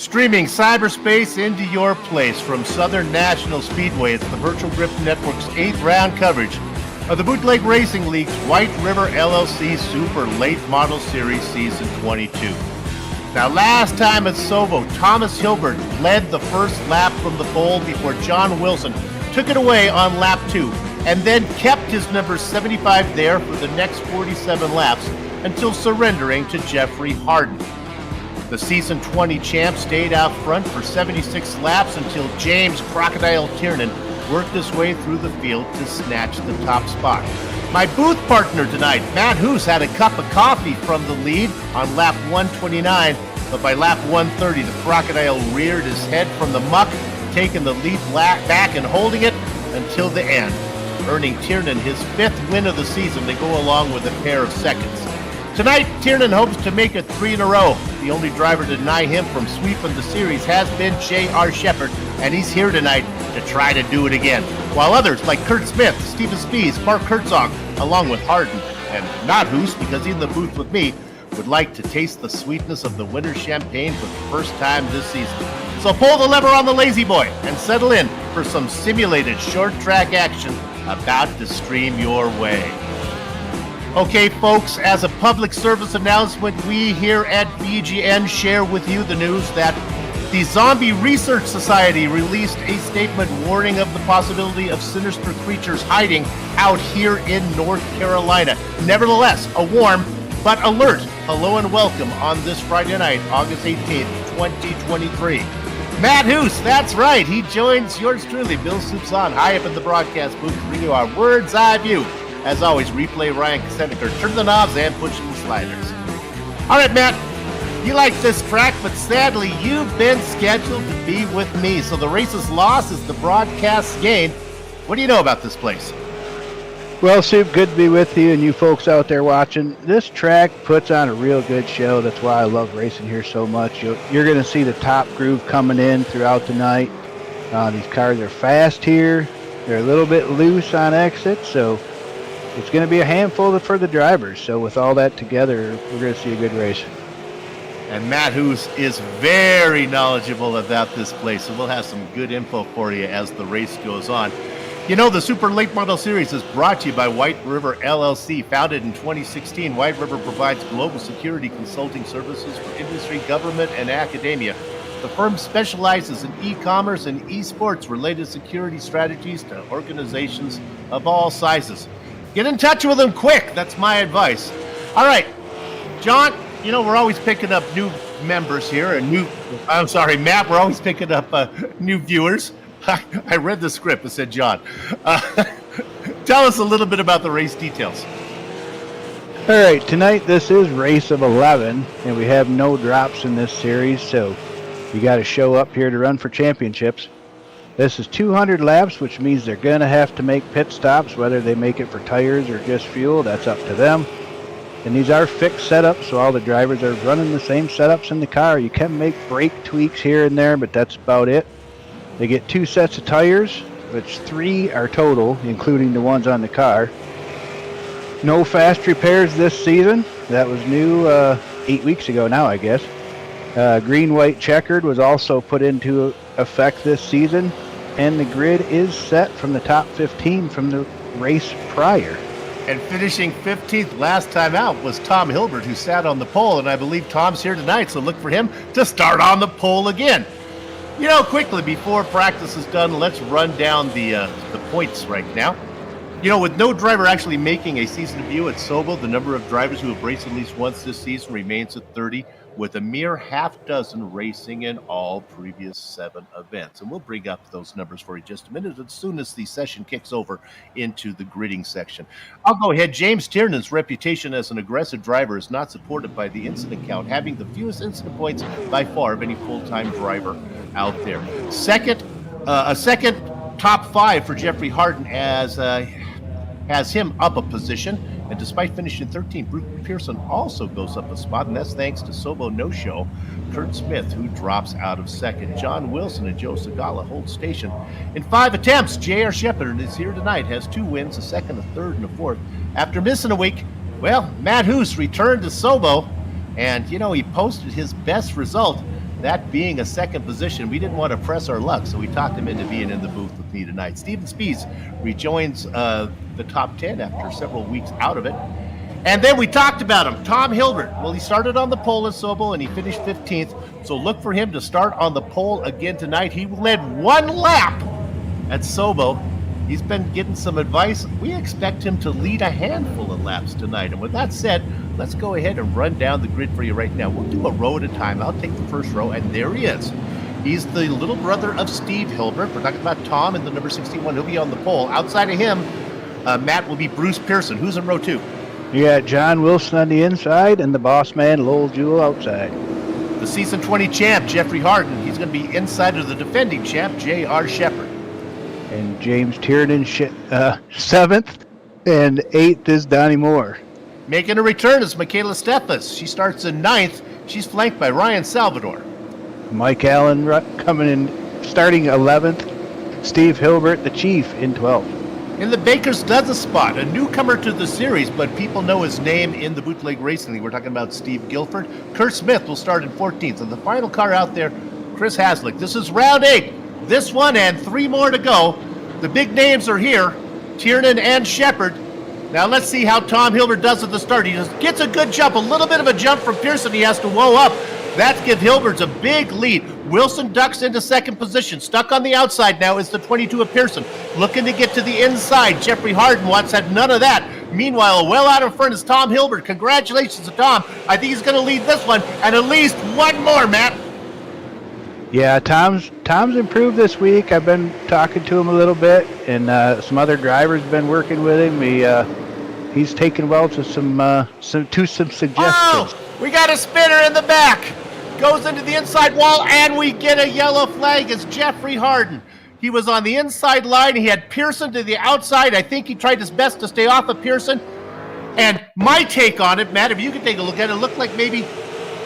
Streaming cyberspace into your place from Southern National Speedway, it's the Virtual Grip Network's 8th round coverage of the Bootleg Racing League's Whiteriver LLC Super Late Model Series Season 22. Now, last time at Sobo, Thomas Hilbert led the first lap from the pole before John Wilson took it away on lap 2 and then kept his number 75 there for the next 47 laps until surrendering to Jeffrey Harden. The Season 20 champ stayed out front for 76 laps until James Crocodile Tiernan worked his way through the field to snatch the top spot. My booth partner tonight, Matt Hoos, had a cup of coffee from the lead on lap 129, but by lap 130, the Crocodile reared his head from the muck, taking the lead back and holding it until the end, earning Tiernan his 5th win of the season to go along with a pair of seconds. Tonight, Tiernan hopes to make it 3 in a row. The only driver to deny him from sweeping the series has been J.R. Shepard, and he's here tonight to try to do it again. While others like Kurt Smith, Steven Spies, Mark Herzog, along with Harden, and not Hoos, because he's in the booth with me, would like to taste the sweetness of the winter champagne for the first time this season. So pull the lever on the Lazy Boy and settle in for some simulated short track action about to stream your way. Okay, folks, as a public service announcement, we here at VGN share with you the news that the Zombie Research Society released a statement warning of the possibility of sinister creatures hiding out here in North Carolina. Nevertheless, a warm but alert hello and welcome on this Friday night, August 18th, 2023. Matt Hoos, that's right, he joins yours truly, Bill Soupson, high up in the broadcast booth to bring you our bird's eye view. As always, replay Ryan Koseneker, turn the knobs and push the sliders. All right, Matt, you like this track, but sadly, you've been scheduled to be with me. So the race's loss is the broadcast's gain. What do you know about this place? Well, Soup, good to be with you and you folks out there watching. This track puts on a real good show. That's why I love racing here so much. You're going to see the top groove coming in throughout the night. These cars are fast here. They're a little bit loose on exit, so it's going to be a handful for the drivers. So with all that together, we're going to see a good race. And Matt Hoos is very knowledgeable about this place, so we'll have some good info for you as the race goes on. You know, the Super Late Model Series is brought to you by Whiteriver LLC. Founded in 2016, Whiteriver provides global security consulting services for industry, government, and academia. The firm specializes in e-commerce and esports related security strategies to organizations of all sizes. Get in touch with them quick. That's my advice. All right, John, you know, we're always picking up new members here and Matt, we're always picking up new viewers. I read the script. It said John. Tell us a little bit about the race details. All right, tonight this is race of 11, and we have no drops in this series, so you got to show up here to run for championships. This is 200 laps, which means they're going to have to make pit stops, whether they make it for tires or just fuel. That's up to them. And these are fixed setups, so all the drivers are running the same setups in the car. You can make brake tweaks here and there, but that's about it. They get 2 sets of tires, which 3 are total, including the ones on the car. No fast repairs this season. That was new 8 weeks ago now, I guess. Green, white, checkered was also put into effect this season, and the grid is set from the top 15 from the race prior. And finishing 15th last time out was Tom Hilbert, who sat on the pole, and I believe Tom's here tonight, so look for him to start on the pole again. You know, quickly, before practice is done, let's run down the points right now. You know, with no driver actually making a season debut at Sobo, the number of drivers who have raced at least once this season remains at 30, with a mere half dozen racing in all previous 7 events. And we'll bring up those numbers for you just a minute as soon as the session kicks over into the gridding section. I'll go ahead. James Tiernan's reputation as an aggressive driver is not supported by the incident count, having the fewest incident points by far of any full-time driver out there. A second top 5 for Jeffrey Harden has him up a position. And despite finishing 13th, Bruce Pearson also goes up a spot, and that's thanks to Sobo no-show Kurt Smith, who drops out of second. John Wilson and Joe Segala hold station. In 5 attempts, J.R. Shepard is here tonight, has 2 wins, a second, a third, and a fourth. After missing a week, well, Matt Hoos returned to Sobo, and, you know, he posted his best result that being a second position. We didn't want to press our luck, so we talked him into being in the booth with me tonight. Steven Spees rejoins the top 10 after several weeks out of it. And then we talked about him, Tom Hilbert. Well, he started on the pole at Sobo and he finished 15th. So look for him to start on the pole again tonight. He led one lap at Sobo. He's been getting some advice. We expect him to lead a handful of laps tonight. And with that said, let's go ahead and run down the grid for you right now. We'll do a row at a time. I'll take the first row, and there he is. He's the little brother of Steve Hilbert. We're talking about Tom in the number 61. He'll be on the pole. Outside of him, Matt, will be Bruce Pearson. Who's in row 2? You got John Wilson on the inside and the boss man, Lowell Jewell, outside. The season 20 champ, Jeffrey Harden. He's going to be inside of the defending champ, J.R. Shepard. And James Tiernan, 7th, and 8th is Donnie Moore. Making a return is Michaela Steffes. She starts in 9th. She's flanked by Ryan Salvador. Mike Allen coming in, starting 11th. Steve Hilbert, the Chief, in 12th. In the Baker's Dozen spot, a newcomer to the series, but people know his name in the Bootleg Racing League. We're talking about Steve Guilford. Kurt Smith will start in 14th. And the final car out there, Chris Haslick. This is round 8. This one and 3 more to go. The big names are here, Tiernan and Shepard. Now let's see how Tom Hilbert does at the start. He just gets a good jump, a little bit of a jump from Pearson. He has to whoa up. That gives Hilbert's a big lead. Wilson ducks into second position. Stuck on the outside now is the 22 of Pearson. Looking to get to the inside. Jeffrey Harden wants had none of that. Meanwhile, well out in front is Tom Hilbert. Congratulations to Tom. I think he's going to lead this one and at least one more, Matt. Yeah, Tom's improved this week. I've been talking to him a little bit, and some other drivers have been working with him. He's taken well to some suggestions. Oh, we got a spinner in the back. Goes into the inside wall, and we get a yellow flag. It's Jeffrey Harden. He was on the inside line. He had Pearson to the outside. I think he tried his best to stay off of Pearson. And my take on it, Matt, if you could take a look at it, it looked like maybe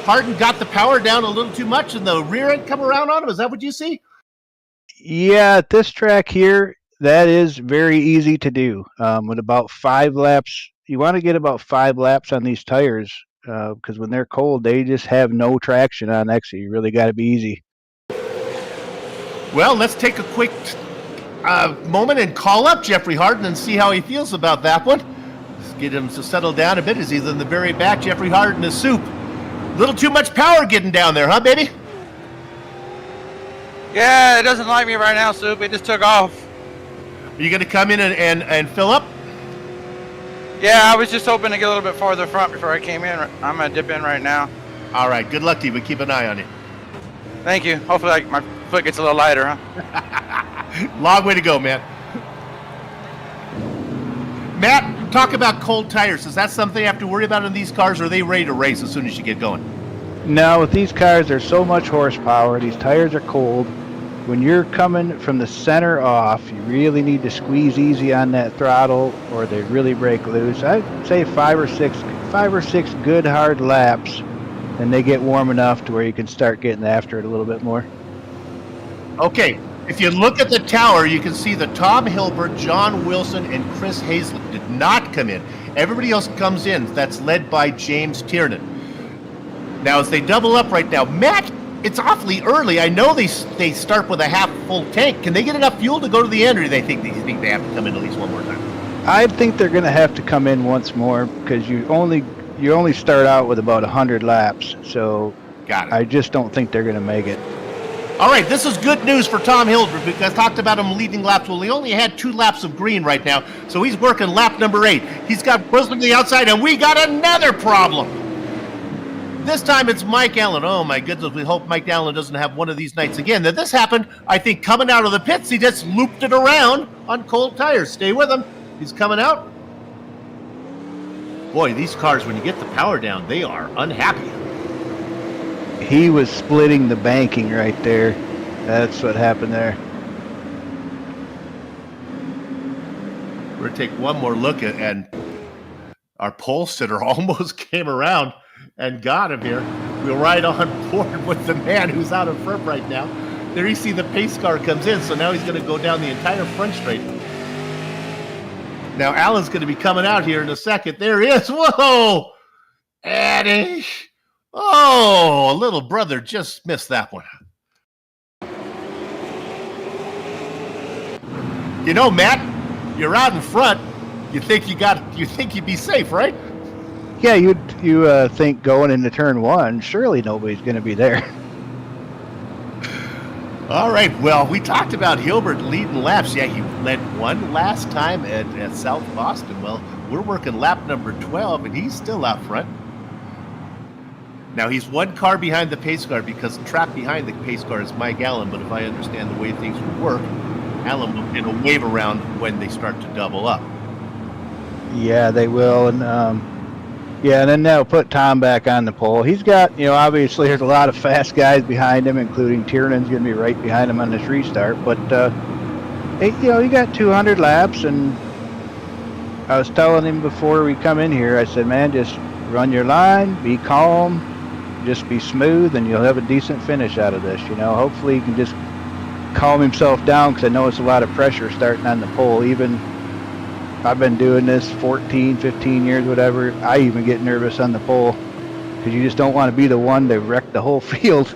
Harden got the power down a little too much and the rear end come around on him. Is that what you see? Yeah, at this track here, that is very easy to do. With about 5 laps, you want to get about 5 laps on these tires because when they're cold, they just have no traction on exit. You really got to be easy. Well, let's take a quick moment and call up Jeffrey Harden and see how he feels about that one. Let's get him to settle down a bit as he's in the very back. Jeffrey Harden is soup. Little too much power getting down there, huh, baby? Yeah, it doesn't like me right now, Soup. It just took off. Are you going to come in and fill up? Yeah, I was just hoping to get a little bit farther front before I came in. I'm going to dip in right now. All right, good luck to you. We keep an eye on you. Thank you. Hopefully my foot gets a little lighter, huh? Long way to go, man. Matt, talk about cold tires. Is that something you have to worry about in these cars, or are they ready to race as soon as you get going? No, with these cars, there's so much horsepower. These tires are cold. When you're coming from the center off, you really need to squeeze easy on that throttle or they really break loose. I'd say 5 or 6 good hard laps, and they get warm enough to where you can start getting after it a little bit more. Okay, if you look at the tower, you can see that Tom Hilbert, John Wilson, and Chris Hazlett did not come in. Everybody else comes in. That's led by James Tiernan. Now, as they double up right now, Matt, it's awfully early. I know they start with a half-full tank. Can they get enough fuel to go to the end, or do they think they have to come in at least one more time? I think they're going to have to come in once more because you only start out with about 100 laps. So got it. I just don't think they're going to make it. All right, this is good news for Tom Hilbert because I talked about him leading laps. Well, he only had 2 laps of green right now, so he's working lap number 8. He's got Wilson to the outside, and we got another problem. This time it's Mike Allen. Oh, my goodness, we hope Mike Allen doesn't have one of these nights again. Now, this happened, I think, coming out of the pits. He just looped it around on cold tires. Stay with him. He's coming out. Boy, these cars, when you get the power down, they are unhappy. He was splitting the banking right there. That's what happened there. We're going to take one more look at, and our pole sitter almost came around and got him here. We'll ride on board with the man who's out in front right now. There you see the pace car comes in, so now he's going to go down the entire front straight. Now Allen's going to be coming out here in a second. There he is. Whoa! Eddie! Oh, little brother just missed that one. You know, Matt, you're out in front. You think you'd be safe, right? Yeah, you think going into turn one, surely nobody's going to be there. All right, well, we talked about Hilbert leading laps. Yeah, he led one last time at South Boston. Well, we're working lap number 12, and he's still out front. Now, he's one car behind the pace car because trapped behind the pace car is Mike Allen, but if I understand the way things will work, Allen will get a wave around when they start to double up. Yeah, they will, and yeah, and then they'll put Tom back on the pole. He's got, obviously there's a lot of fast guys behind him, including Tiernan's going to be right behind him on this restart. But, he got 200 laps, and I was telling him before we come in here, I said, man, just run your line, be calm, just be smooth, and you'll have a decent finish out of this. Hopefully he can just calm himself down, because I know it's a lot of pressure starting on the pole. Even I've been doing this 14, 15 years, whatever. I even get nervous on the pole because you just don't want to be the one to wreck the whole field.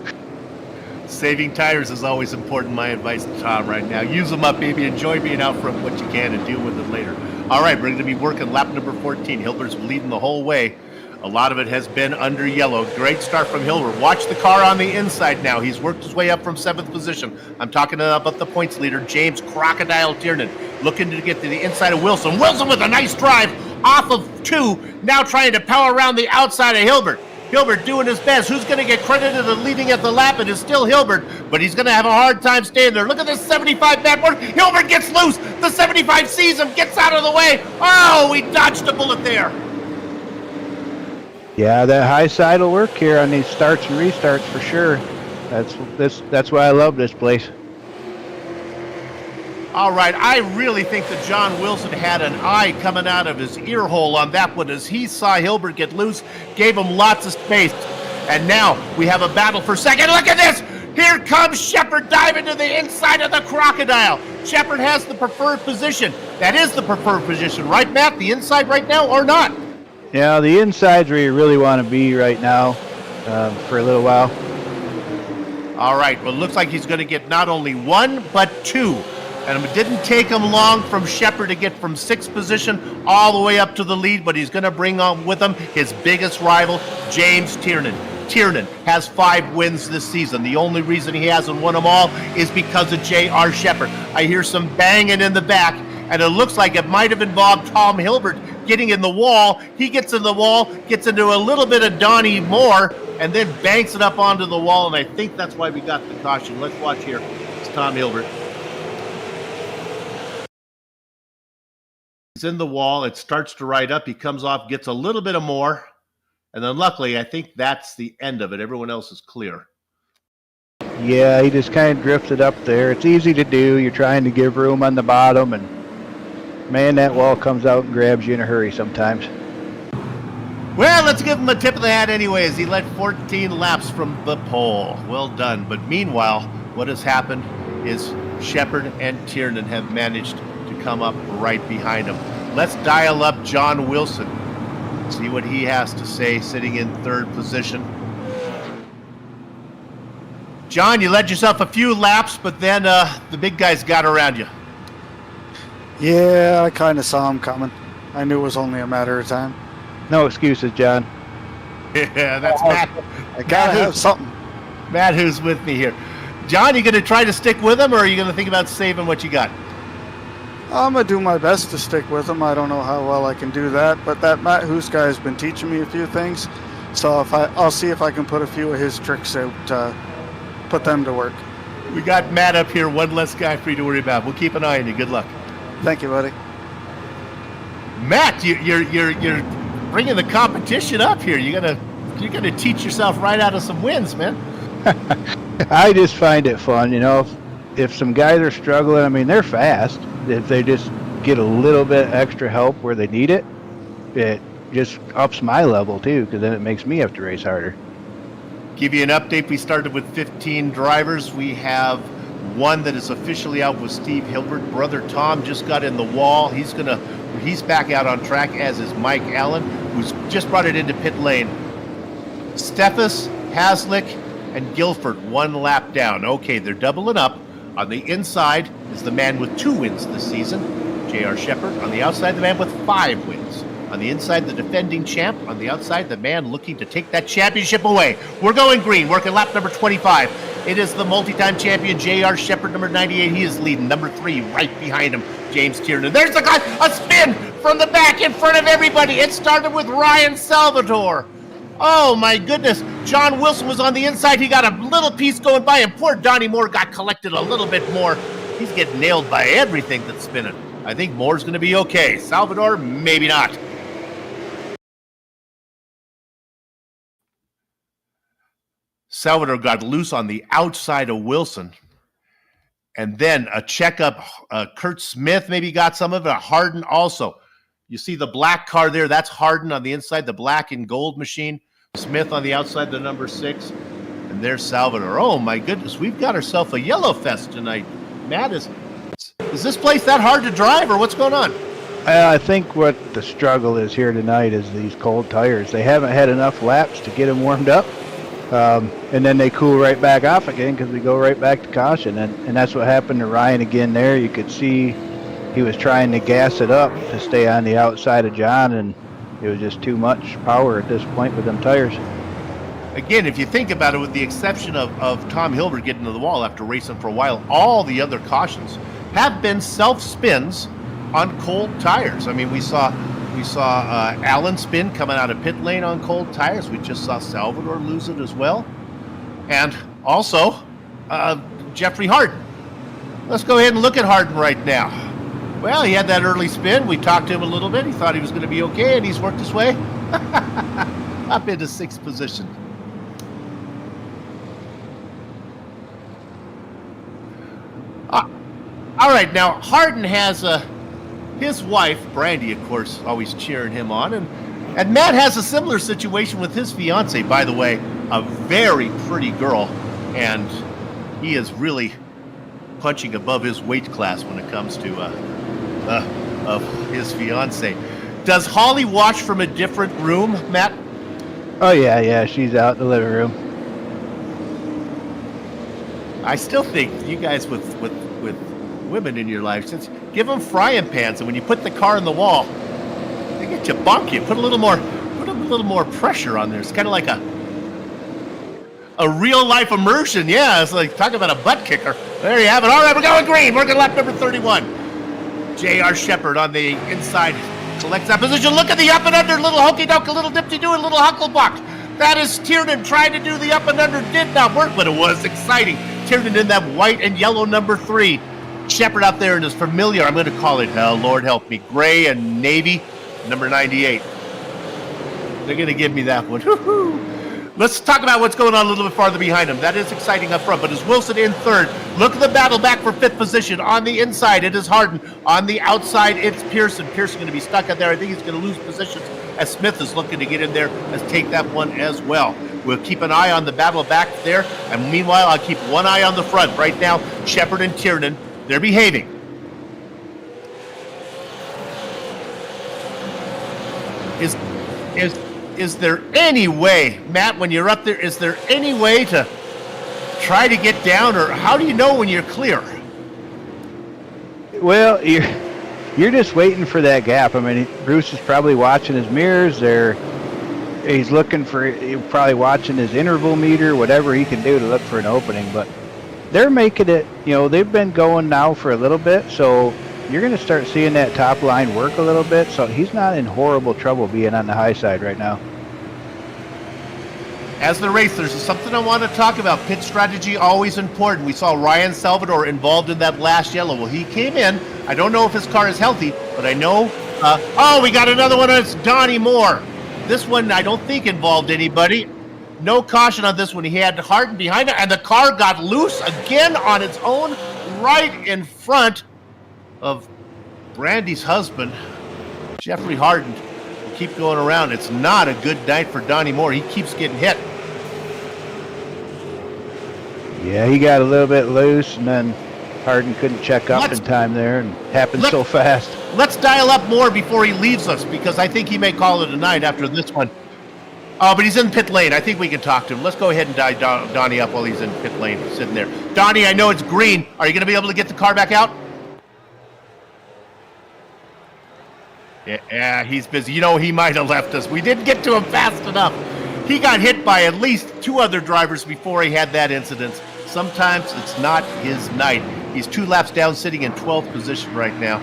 Saving tires is always important. My advice to Tom right now. Use them up, baby. Enjoy being out front what you can and deal with it later. All right, we're going to be working lap number 14. Hilbert's leading the whole way. A lot of it has been under yellow. Great start from Hilbert. Watch the car on the inside now. He's worked his way up from 7th position. I'm talking about the points leader, James Crocodile Tiernan, looking to get to the inside of Wilson. Wilson with a nice drive off of 2, now trying to power around the outside of Hilbert. Hilbert doing his best. Who's going to get credited of leading at the lap? It is still Hilbert, but he's going to have a hard time staying there. Look at this 75 backboard. Hilbert gets loose. The 75 sees him, gets out of the way. Oh, we dodged a bullet there. Yeah, that high side will work here on these starts and restarts for sure. That's why I love this place. All right, I really think that John Wilson had an eye coming out of his ear hole on that one as he saw Hilbert get loose, gave him lots of space. And now we have a battle for second. Look at this! Here comes Shepard diving to the inside of the Crocodile. Shepard has the preferred position. That is the preferred position, right, Matt? The inside right now or not? Yeah, the inside's where you really want to be right now for a little while. All right, well, it looks like he's going to get not only 1, but 2. And it didn't take him long from Shepard to get from 6th position all the way up to the lead, but he's going to bring on with him his biggest rival, James Tiernan. Tiernan has 5 wins this season. The only reason he hasn't won them all is because of J.R. Shepard. I hear some banging in the back, and it looks like it might have involved Tom Hilbert getting in the wall. He gets in the wall, gets into a little bit of Donnie Moore, and then banks it up onto the wall, and I think that's why we got the caution. Let's watch here. It's Tom Hilbert. He's in the wall. It starts to ride up. He comes off, gets a little bit of more, and then luckily, I think that's the end of it. Everyone else is clear. Yeah, he just kind of drifted up there. It's easy to do. You're trying to give room on the bottom, and man, that wall comes out and grabs you in a hurry sometimes. Well, let's give him a tip of the hat anyways. He led 14 laps from the pole. Well done. But meanwhile, what has happened is Shepard and Tiernan have managed to come up right behind him. Let's dial up John Wilson. See what he has to say sitting in 3rd position. John, you led yourself a few laps, but then the big guys got around you. Yeah, I kind of saw him coming. I knew it was only a matter of time. No excuses, John. Yeah, that's Matt. I gotta have something. Matt, who's with me here. John, you going to try to stick with him, or are you going to think about saving what you got? I'm gonna do my best to stick with him. I don't know how well I can do that, but that Matt Hoos guy has been teaching me a few things, so I'll see if I can put a few of his tricks out, put them to work. We got Matt up here, one less guy for you to worry about. We'll keep an eye on you. Good luck. Thank you, buddy. Matt, you're bringing the competition up here. You're gonna teach yourself right out of some wins, man. I just find it fun, if some guys are struggling, I mean, they're fast. If they just get a little bit extra help where they need it, it just ups my level too, because then it makes me have to race harder. Give you an update. We started with 15 drivers. We have one that is officially out with Steve Hilbert. Brother Tom just got in the wall. He's back out on track, as is Mike Allen, who's just brought it into pit lane. Steffes, Haslick, and Guilford 1 lap down. Okay, they're doubling up. On the inside is the man with 2 wins this season, J.R. Shepard. On the outside, the man with 5 wins. On the inside, the defending champ. On the outside, the man looking to take that championship away. We're going green, working lap number 25. It is the multi-time champion, J.R. Shepard, number 98. He is leading. Number 3, right behind him, James Tiernan. There's the guy, a spin from the back in front of everybody. It started with Ryan Salvador. Oh, my goodness. John Wilson was on the inside. He got a little piece going by him. Poor Donnie Moore got collected a little bit more. He's getting nailed by everything that's spinning. I think Moore's going to be okay. Salvador, maybe not. Salvador got loose on the outside of Wilson. And then a checkup, Kurt Smith maybe got some of it, Harden also. You see the black car there, that's Harden on the inside, the black and gold machine. Smith on the outside, the number 6. And there's Salvador. Oh my goodness, we've got ourselves a yellow fest tonight. Matt, is this place that hard to drive or what's going on? I think what the struggle is here tonight is these cold tires. They haven't had enough laps to get them warmed up. And then they cool right back off again because we go right back to caution. And that's what happened to Ryan again there. You could see he was trying to gas it up to stay on the outside of John, and it was just too much power at this point with them tires. Again, if you think about it, with the exception of Tom Hilbert getting to the wall after racing for a while, all the other cautions have been self-spins on cold tires. I mean, we saw Allen spin coming out of pit lane on cold tires. We just saw Salvador lose it as well. And also, Jeffrey Harden. Let's go ahead and look at Harden right now. Well, he had that early spin. We talked to him a little bit. He thought he was going to be okay, and he's worked his way up into 6th position. All right, now Harden has his wife, Brandy, of course, always cheering him on. And Matt has a similar situation with his fiance, by the way, a very pretty girl. And he is really punching above his weight class when it comes to of his fiance. Does Holly watch from a different room, Matt? Oh, yeah, she's out in the living room. I still think you guys with women in your life, since give them frying pans, and when you put the car in the wall, they get you bonky. Put a little more pressure on there. It's kind of like a real life immersion. Yeah, it's like talking about a butt kicker. There you have it. All right, we're going green. We're going lap number 31. J.R. Shepard on the inside collects that position. Look at the up and under, little hokey doke, a little dipsy do, a little hucklebuck. That is Tiernan trying to do the up and under. Did not work, but it was exciting. Tiernan in that white and yellow number 3. Shepard out there in his familiar, I'm going to call it, Lord help me, gray and navy, number 98. They're going to give me that one. Woo-hoo. Let's talk about what's going on a little bit farther behind him. That is exciting up front, but is Wilson in 3rd? Look at the battle back for 5th position. On the inside, it is Harden. On the outside, it's Pearson. Pearson going to be stuck out there. I think he's going to lose positions as Smith is looking to get in there and take that one as well. We'll keep an eye on the battle back there, and meanwhile, I'll keep one eye on the front. Right now, Shepard and Tiernan, they're behaving. Is there any way, Matt, when you're up there, is there any way to try to get down, or how do you know when you're clear? Well, you're just waiting for that gap. I mean, Bruce is probably watching his mirrors. He's probably watching his interval meter, whatever he can do to look for an opening. But they're making it, they've been going now for a little bit, so you're going to start seeing that top line work a little bit. So he's not in horrible trouble being on the high side right now. As the race, there's something I want to talk about. Pit strategy, always important. We saw Ryan Salvador involved in that last yellow. Well, he came in. I don't know if his car is healthy, but I know. We got another one. It's Donnie Moore. This one, I don't think involved anybody. No caution on this one. He had Harden behind it, and the car got loose again on its own right in front of Brandy's husband, Jeffrey Harden. We'll keep going around. It's not a good night for Donnie Moore. He keeps getting hit. Yeah, he got a little bit loose, and then Harden couldn't check up in time there, and happened so fast. Let's dial up more before he leaves us, because I think he may call it a night after this one. Oh, but he's in pit lane. I think we can talk to him. Let's go ahead and die Donnie up while he's in pit lane, sitting there. Donnie, I know it's green. Are you going to be able to get the car back out? Yeah, he's busy. You know, he might have left us. We didn't get to him fast enough. He got hit by at least 2 other drivers before he had that incident. Sometimes it's not his night. He's 2 laps down, sitting in 12th position right now,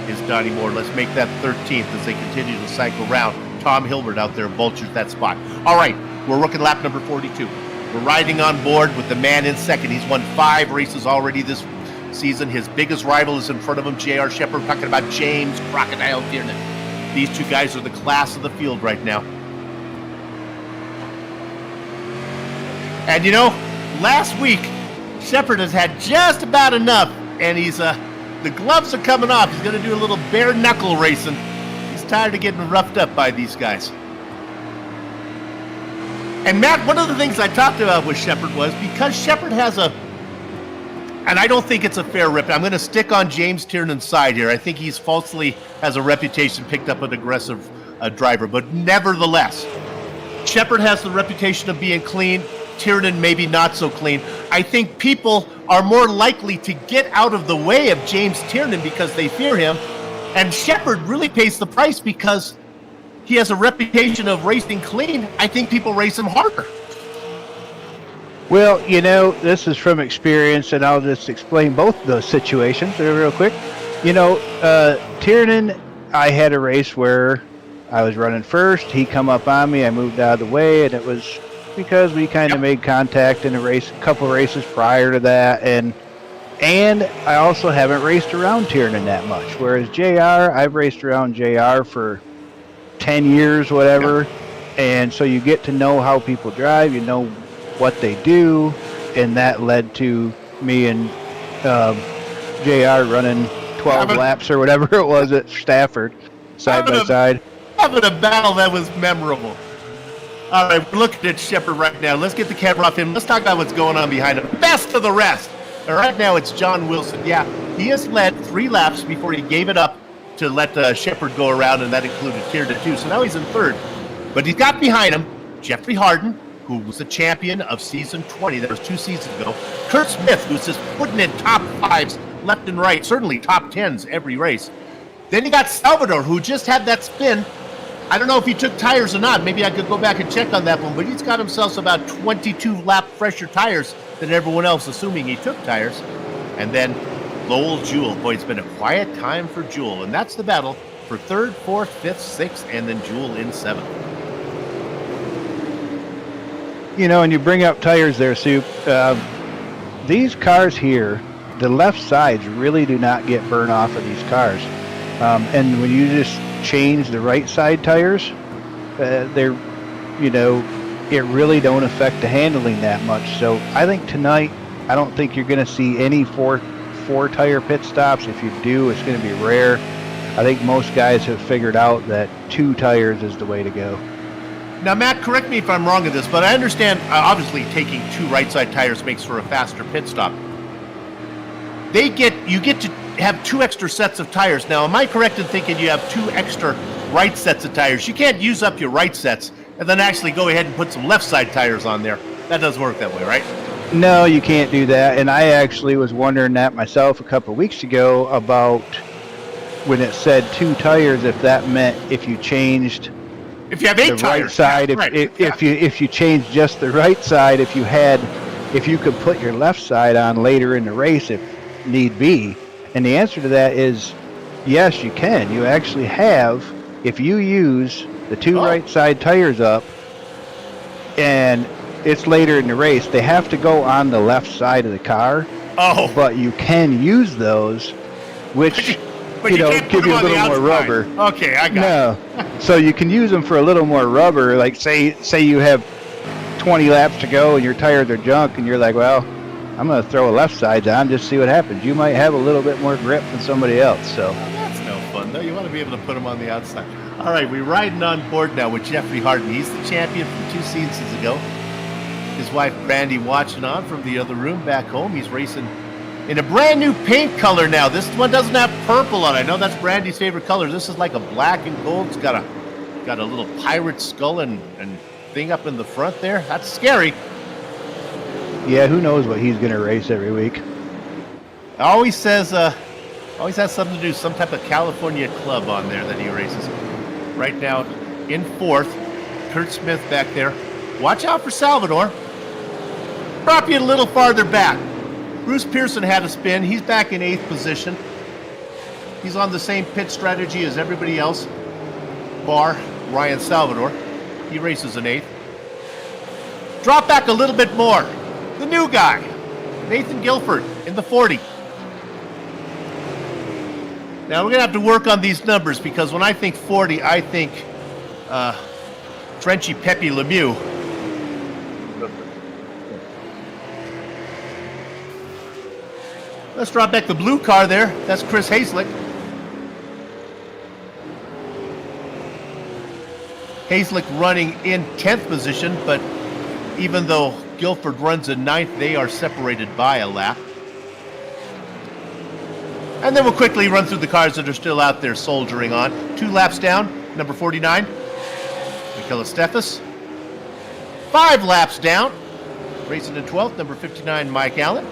is Donnie Moore. Let's make that 13th as they continue to cycle around. Tom Hilbert out there vultures that spot. All right, we're rookie lap number 42. We're riding on board with the man in second. He's won 5 races already this season. His biggest rival is in front of him, J.R. Shepard, talking about James Crocodile Tiernan. These 2 guys are the class of the field right now. And you know, last week, Shepard has had just about enough, and he's the gloves are coming off. He's going to do a little bare knuckle racing. He's tired of getting roughed up by these guys. And Matt, one of the things I talked about with Shepard was because Shepard has and I don't think it's a fair rip. I'm going to stick on James Tiernan's side here. I think he's falsely has a reputation, picked up an aggressive driver, but nevertheless, Shepard has the reputation of being clean. Tiernan maybe not so clean. I think people are more likely to get out of the way of James Tiernan because they fear him, and Shepard really pays the price because he has a reputation of racing clean. I think people race him harder. Well, you know, this is from experience, and I'll just explain both of those situations real quick. You know, Tiernan, I had a race where I was running first. He come up on me. I moved out of the way, and it was because we kind of made contact in a couple races prior to that, and I also haven't raced around Tiernan that much. Whereas JR, I've raced around JR for 10 years, whatever, and so you get to know how people drive, you know what they do, and that led to me and JR running 12 laps or whatever it was at Stafford, side by side. Having a battle that was memorable. All right, we're looking at Shepard right now. Let's get the camera off him. Let's talk about what's going on behind him. Best of the rest. And right now it's John Wilson. Yeah, he has led 3 laps before he gave it up to let Shepard go around, and that included Tiernan too. So now he's in 3rd. But he's got behind him Jeffrey Harden, who was the champion of season 20. That was 2 seasons ago. Kurt Smith, who's just putting in top 5s left and right, certainly top 10s every race. Then you got Salvador, who just had that spin. I don't know if he took tires or not. Maybe I could go back and check on that one, but he's got himself about 22 lap fresher tires than everyone else, assuming he took tires. And then Lowell Jewell. Boy, it's been a quiet time for Jewell, and that's the battle for 3rd, 4th, 5th, 6th, and then Jewell in 7th. You know, and you bring up tires there, Soup. These cars here, the left sides really do not get burn off of these cars. And when you just change the right side tires, they're, you know, it really don't affect the handling that much. So I think tonight, I don't think you're going to see any four tire pit stops. If you do, it's going to be rare. I think most guys have figured out that 2 tires is the way to go. Now, Matt, correct me if I'm wrong in this, but I understand, obviously, taking 2 right side tires makes for a faster pit stop. You get to have 2 extra sets of tires. Now, am I correct in thinking you have 2 extra right sets of tires? You can't use up your right sets and then actually go ahead and put some left side tires on there. That doesn't work that way, right? No, you can't do that. And I actually was wondering that myself a couple of weeks ago about when it said 2 tires, if that meant if you changed if you have 8 the tires, right side, if you changed just the right side, if you could put your left side on later in the race if need be. And the answer to that is yes, you can. You actually have, if you use the 2 right side tires up and it's later in the race, they have to go on the left side of the car. Oh. But you can use those, which but you know, give you a little more rubber. Okay, I got it. So you can use them for a little more rubber. Like say you have 20 laps to go and your tires are junk and you're like, well, I'm going to throw a left side on, just see what happens. You might have a little bit more grip than somebody else. So that's no fun, though. You want to be able to put them on the outside. All right, we're riding on board now with Jeffrey Harden. He's the champion from 2 seasons ago. His wife, Brandy, watching on from the other room back home. He's racing in a brand new paint color now. This one doesn't have purple on it. I know that's Brandy's favorite color. This is like a black and gold. It's got a little pirate skull and thing up in the front there. That's scary. Yeah, who knows what he's going to race every week. Always says, always has something to do, some type of California club on there that he races. Right now, in 4th, Kurt Smith back there. Watch out for Salvador. Drop you a little farther back. Bruce Pearson had a spin. He's back in 8th position. He's on the same pit strategy as everybody else, bar Ryan Salvador. He races in 8th. Drop back a little bit more. The new guy, Nathan Guilford, in the 40. Now we're going to have to work on these numbers because when I think 40, I think Frenchy Pepe Lemieux. Let's drop back the blue car there. That's Chris Haslick. Haslick running in 10th position, but even though Guilford runs in 9th, they are separated by a lap. And then we'll quickly run through the cars that are still out there soldiering on. 2 laps down, number 49, Michaela Steffes. 5 laps down, racing in 12th, number 59, Mike Allen.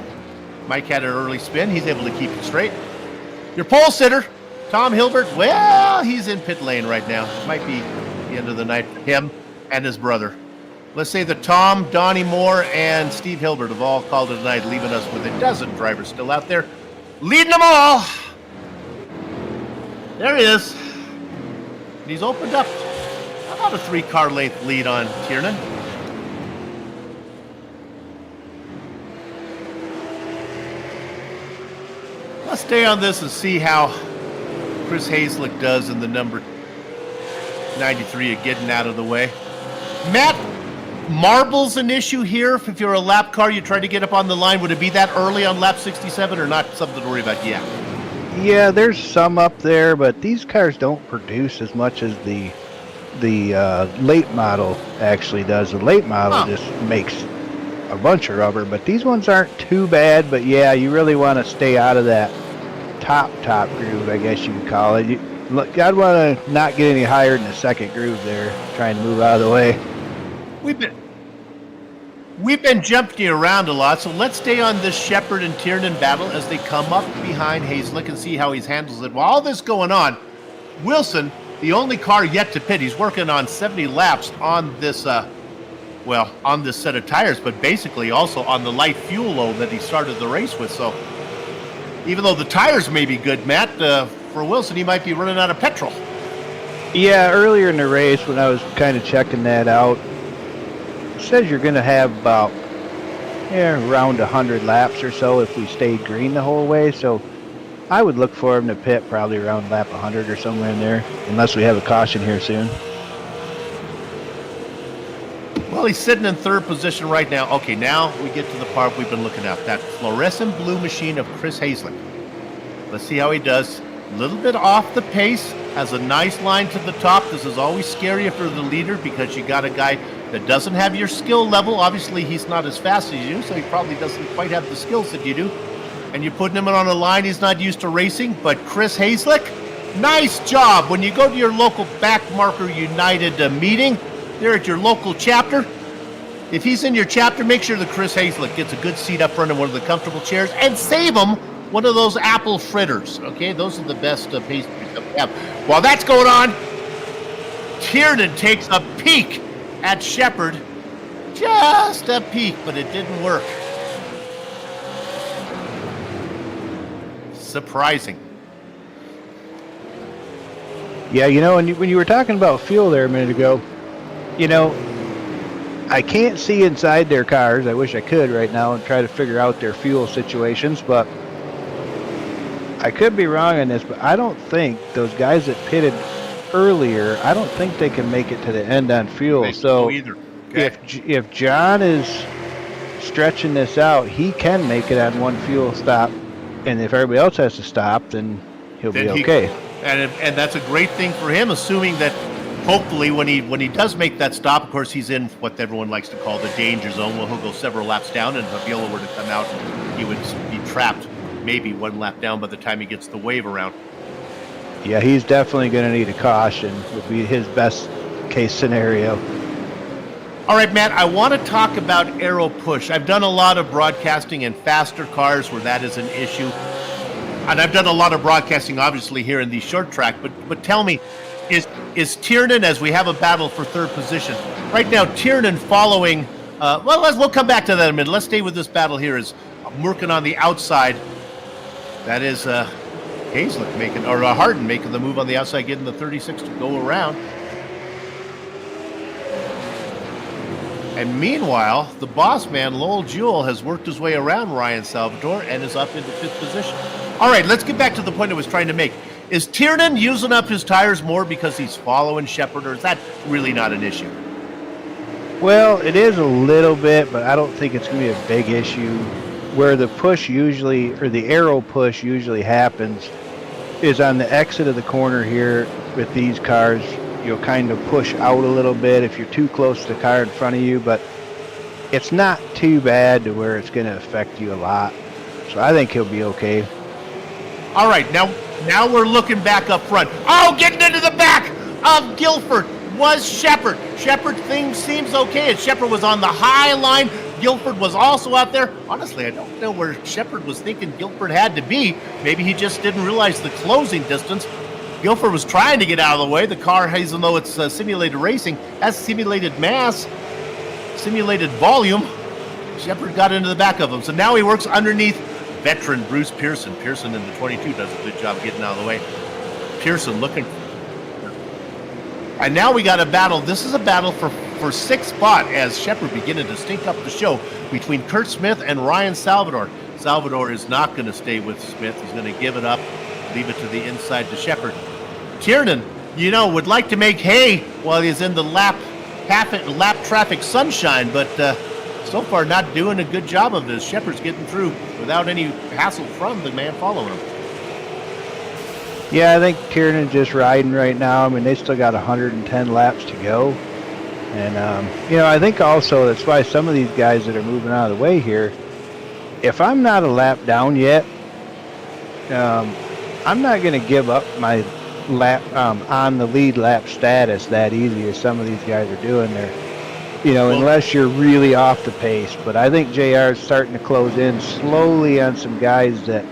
Mike had an early spin. He's able to keep it straight. Your pole sitter, Tom Hilbert, well, he's in pit lane right now. Might be the end of the night for him and his brother. Let's say that Tom, Donnie Moore, and Steve Hilbert have all called it a night, leaving us with a dozen drivers still out there, leading them all. There he is. And he's opened up about a 3-car length lead on Tiernan. Let's stay on this and see how Chris Haslick does in the number 93 of getting out of the way. Matt, marbles an issue here. If you're a lap car, you try to get up on the line. Would it be that early on lap 67 or not something to worry about yet? Yeah, there's some up there, but these cars don't produce as much as the late model actually does. The late model just makes a bunch of rubber, but these ones aren't too bad. But yeah, you really want to stay out of that top groove, I guess you could call it. I'd want to not get any higher than the 2nd groove there, trying to move out of the way. We've been jumping around a lot, so let's stay on this Shepard and Tiernan battle as they come up behind Haslick and see how he handles it. While all this going on, Wilson, the only car yet to pit, he's working on 70 laps on this on this set of tires, but basically also on the light fuel load that he started the race with. So even though the tires may be good, Matt, for Wilson, he might be running out of petrol. Yeah, earlier in the race when I was kind of checking that out, it says you're going to have about around 100 laps or so if we stayed green the whole way. So I would look for him to pit probably around lap 100 or somewhere in there, unless we have a caution here soon. Well, he's sitting in 3rd position right now. Okay, now we get to the part we've been looking at, that fluorescent blue machine of Chris Haslick. Let's see how he does. A little bit off the pace, has a nice line to the top. This is always scary for the leader because you got a guy that doesn't have your skill level. Obviously, he's not as fast as you do, so he probably doesn't quite have the skills that you do. And you're putting him on a line he's not used to racing. But Chris Haslick, nice job. When you go to your local Backmarker United meeting, there at your local chapter, if he's in your chapter, make sure that Chris Haslick gets a good seat up front in one of the comfortable chairs and save him one of those apple fritters. Okay, those are the best pastries that we have. While that's going on, Tiernan takes a peek at Shepard. Just a peek, but it didn't work. Surprising. Yeah, when you were talking about fuel there a minute ago, I can't see inside their cars. I wish I could right now and try to figure out their fuel situations, but I could be wrong on this, but I don't think those guys that pitted earlier, I don't think they can make it to the end on fuel. So either. Okay. if John is stretching this out, he can make it on one fuel stop, and if everybody else has to stop, then he'll be okay. And that's a great thing for him, assuming that hopefully when he does make that stop, of course he's in what everyone likes to call the danger zone. Well, he'll go several laps down, and if Avila were to come out, he would be trapped maybe 1 lap down by the time he gets the wave around. Yeah, he's definitely going to need a caution, would be his best case scenario. All right, Matt, I want to talk about aero push. I've done a lot of broadcasting in faster cars where that is an issue. And I've done a lot of broadcasting, obviously, here in the short track. But tell me, is Tiernan, as we have a battle for third position, right now Tiernan following, we'll come back to that in a minute. Let's stay with this battle here. Is working on the outside. That is Hazlitt making, or Harden making the move on the outside, getting the 36 to go around. And meanwhile, the boss man, Lowell Jewell, has worked his way around Ryan Salvatore and is up into 5th position. All right, let's get back to the point I was trying to make. Is Tiernan using up his tires more because he's following Shepard, or is that really not an issue? Well, it is a little bit, but I don't think it's going to be a big issue. Where the push usually, or the aero push usually happens, is on the exit of the corner here with these cars. You'll kind of push out a little bit if you're too close to the car in front of you, but it's not too bad to where it's going to affect you a lot. So I think he'll be okay. All right, now we're looking back up front. Oh, getting into the back of Guilford was Shepard. Shepard thing seems okay, and Shepard was on the high line. Guilford was also out there. Honestly, I don't know where Shepard was thinking Guilford had to be. Maybe he just didn't realize the closing distance. Guilford was trying to get out of the way. The car, even though it's simulated racing, has simulated mass, simulated volume. Shepard got into the back of him. So now he works underneath veteran Bruce Pearson. Pearson in the 22 does a good job getting out of the way. Pearson looking. And now we got a battle. This is a battle for 6th spot as Shepard beginning to stink up the show between Kurt Smith and Ryan Salvatore. Salvatore is not going to stay with Smith. He's going to give it up, leave it to the inside to Shepard. Tiernan, would like to make hay while he's in the lap traffic sunshine, but so far not doing a good job of this. Shepard's getting through without any hassle from the man following him. Yeah, I think Tiernan's just riding right now. I mean, they still got 110 laps to go. And, I think also that's why some of these guys that are moving out of the way here, if I'm not a lap down yet, I'm not going to give up my lap on the lead lap status that easy as some of these guys are doing there. Unless you're really off the pace. But I think JR is starting to close in slowly on some guys that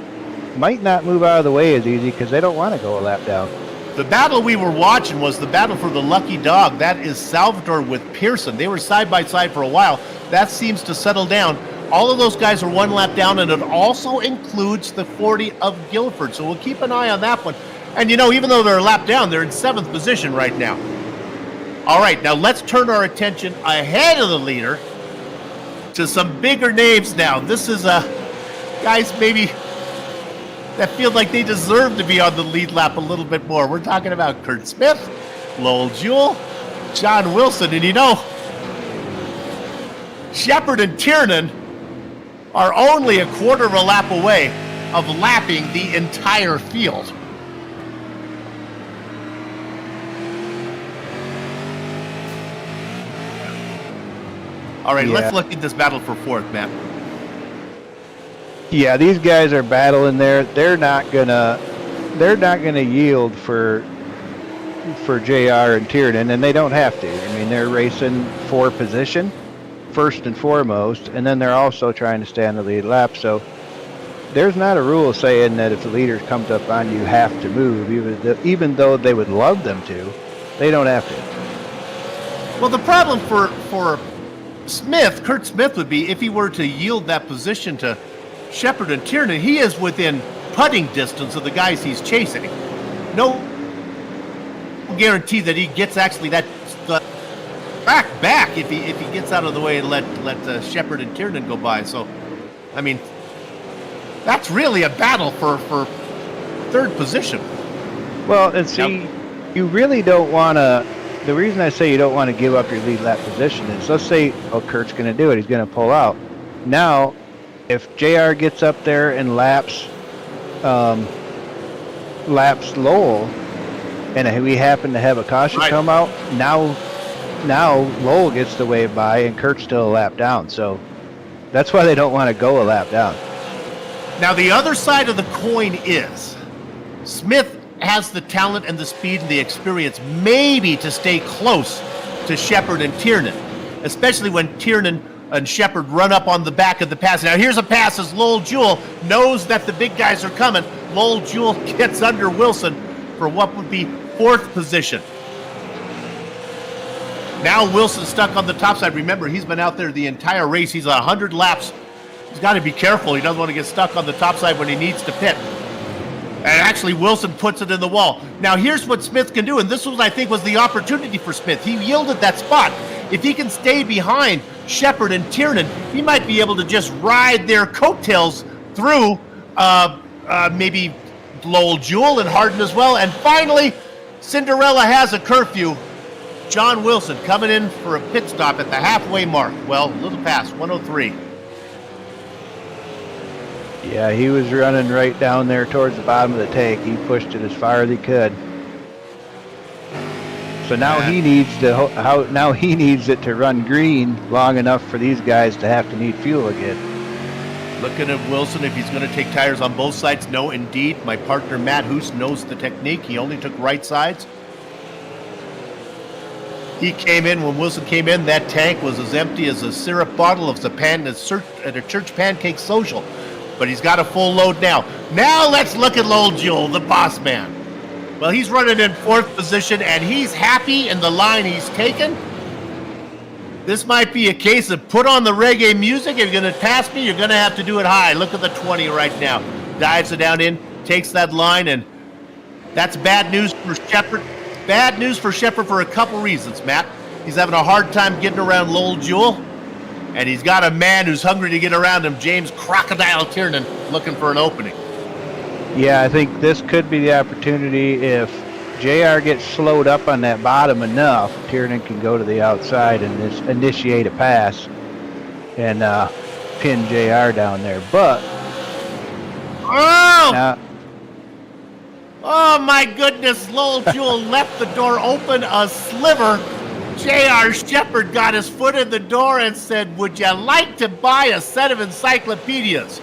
might not move out of the way as easy because they don't want to go a lap down. The battle we were watching was the battle for the lucky dog. That is Salvatore with Pearson. They were side by side for a while. That seems to settle down. All of those guys are one lap down, and it also includes the 40 of Guilford. So we'll keep an eye on that one. And even though they're a lap down, they're in 7th position right now. All right, now let's turn our attention ahead of the leader to some bigger names now. This is guys maybe that feel like they deserve to be on the lead lap a little bit more. We're talking about Kurt Smith, Lowell Jewell, John Wilson, and Shepard and Tiernan are only a quarter of a lap away of lapping the entire field. All right, Let's look at this battle for 4th, Matt. Yeah, these guys are battling there. They're not gonna yield for JR and Tiernan, and they don't have to. I mean, they're racing for position first and foremost, and then they're also trying to stay on the lead lap. So there's not a rule saying that if the leader comes up on you, you have to move, even though they would love them to. They don't have to. Well, the problem for Kurt Smith would be if he were to yield that position to Shepard and Tiernan. He is within putting distance of the guys he's chasing. No guarantee that he gets actually that track back if he gets out of the way and let Shepard and Tiernan go by. So, I mean, that's really a battle for 3rd position. Well, and see, you really don't want to. The reason I say you don't want to give up your lead lap position is, let's say, Kurt's going to do it. He's going to pull out. Now, if JR gets up there and laps Lowell, and we happen to have a caution come out, now Lowell gets the wave by, and Kurt's still a lap down. So that's why they don't want to go a lap down. Now, the other side of the coin is Smith has the talent and the speed and the experience maybe to stay close to Shepard and Tiernan. especially when Tiernan and Shepard run up on the back of the pass. Now here's a pass as Lowell Jewell knows that the big guys are coming. Lowell Jewell gets under Wilson for what would be 4th position. Now Wilson's stuck on the top side. Remember, he's been out there the entire race. He's 100 laps. He's got to be careful. He doesn't want to get stuck on the top side when he needs to pit. And actually, Wilson puts it in the wall. Now, here's what Smith can do, and this was, I think, was the opportunity for Smith. He yielded that spot. If he can stay behind Shepard and Tiernan, he might be able to just ride their coattails through maybe Lowell Jewell and Hardin as well. And finally, Cinderella has a curfew. John Wilson coming in for a pit stop at the halfway mark. Well, a little past, 103. Yeah, he was running right down there towards the bottom of the tank. He pushed it as far as he could. So now he needs to now he needs it to run green long enough for these guys to have to need fuel again. Looking at Wilson, if he's going to take tires on both sides. No, indeed. My partner Matt Hoos knows the technique. He only took right sides. He came in, when Wilson came in, that tank was as empty as a syrup bottle of at a church pancake social. But he's got a full load now. Now let's look at Lowell Jewell, the boss man. Well, he's running in 4th position, and he's happy in the line he's taken. This might be a case of put on the reggae music. If you're going to pass me, you're going to have to do it high. Look at the 20 right now. Dives it down in, takes that line, and that's bad news for Shepard. Bad news for Shepard for a couple reasons, Matt. He's having a hard time getting around Lowell Jewell, and he's got a man who's hungry to get around him, James Crocodile Tiernan, looking for an opening. Yeah, I think this could be the opportunity. If JR gets slowed up on that bottom enough, Tiernan can go to the outside and just initiate a pass and pin JR down there. But oh my goodness, Lowell Jewell left the door open a sliver. J.R. Shepard got his foot in the door and said, "Would you like to buy a set of encyclopedias?"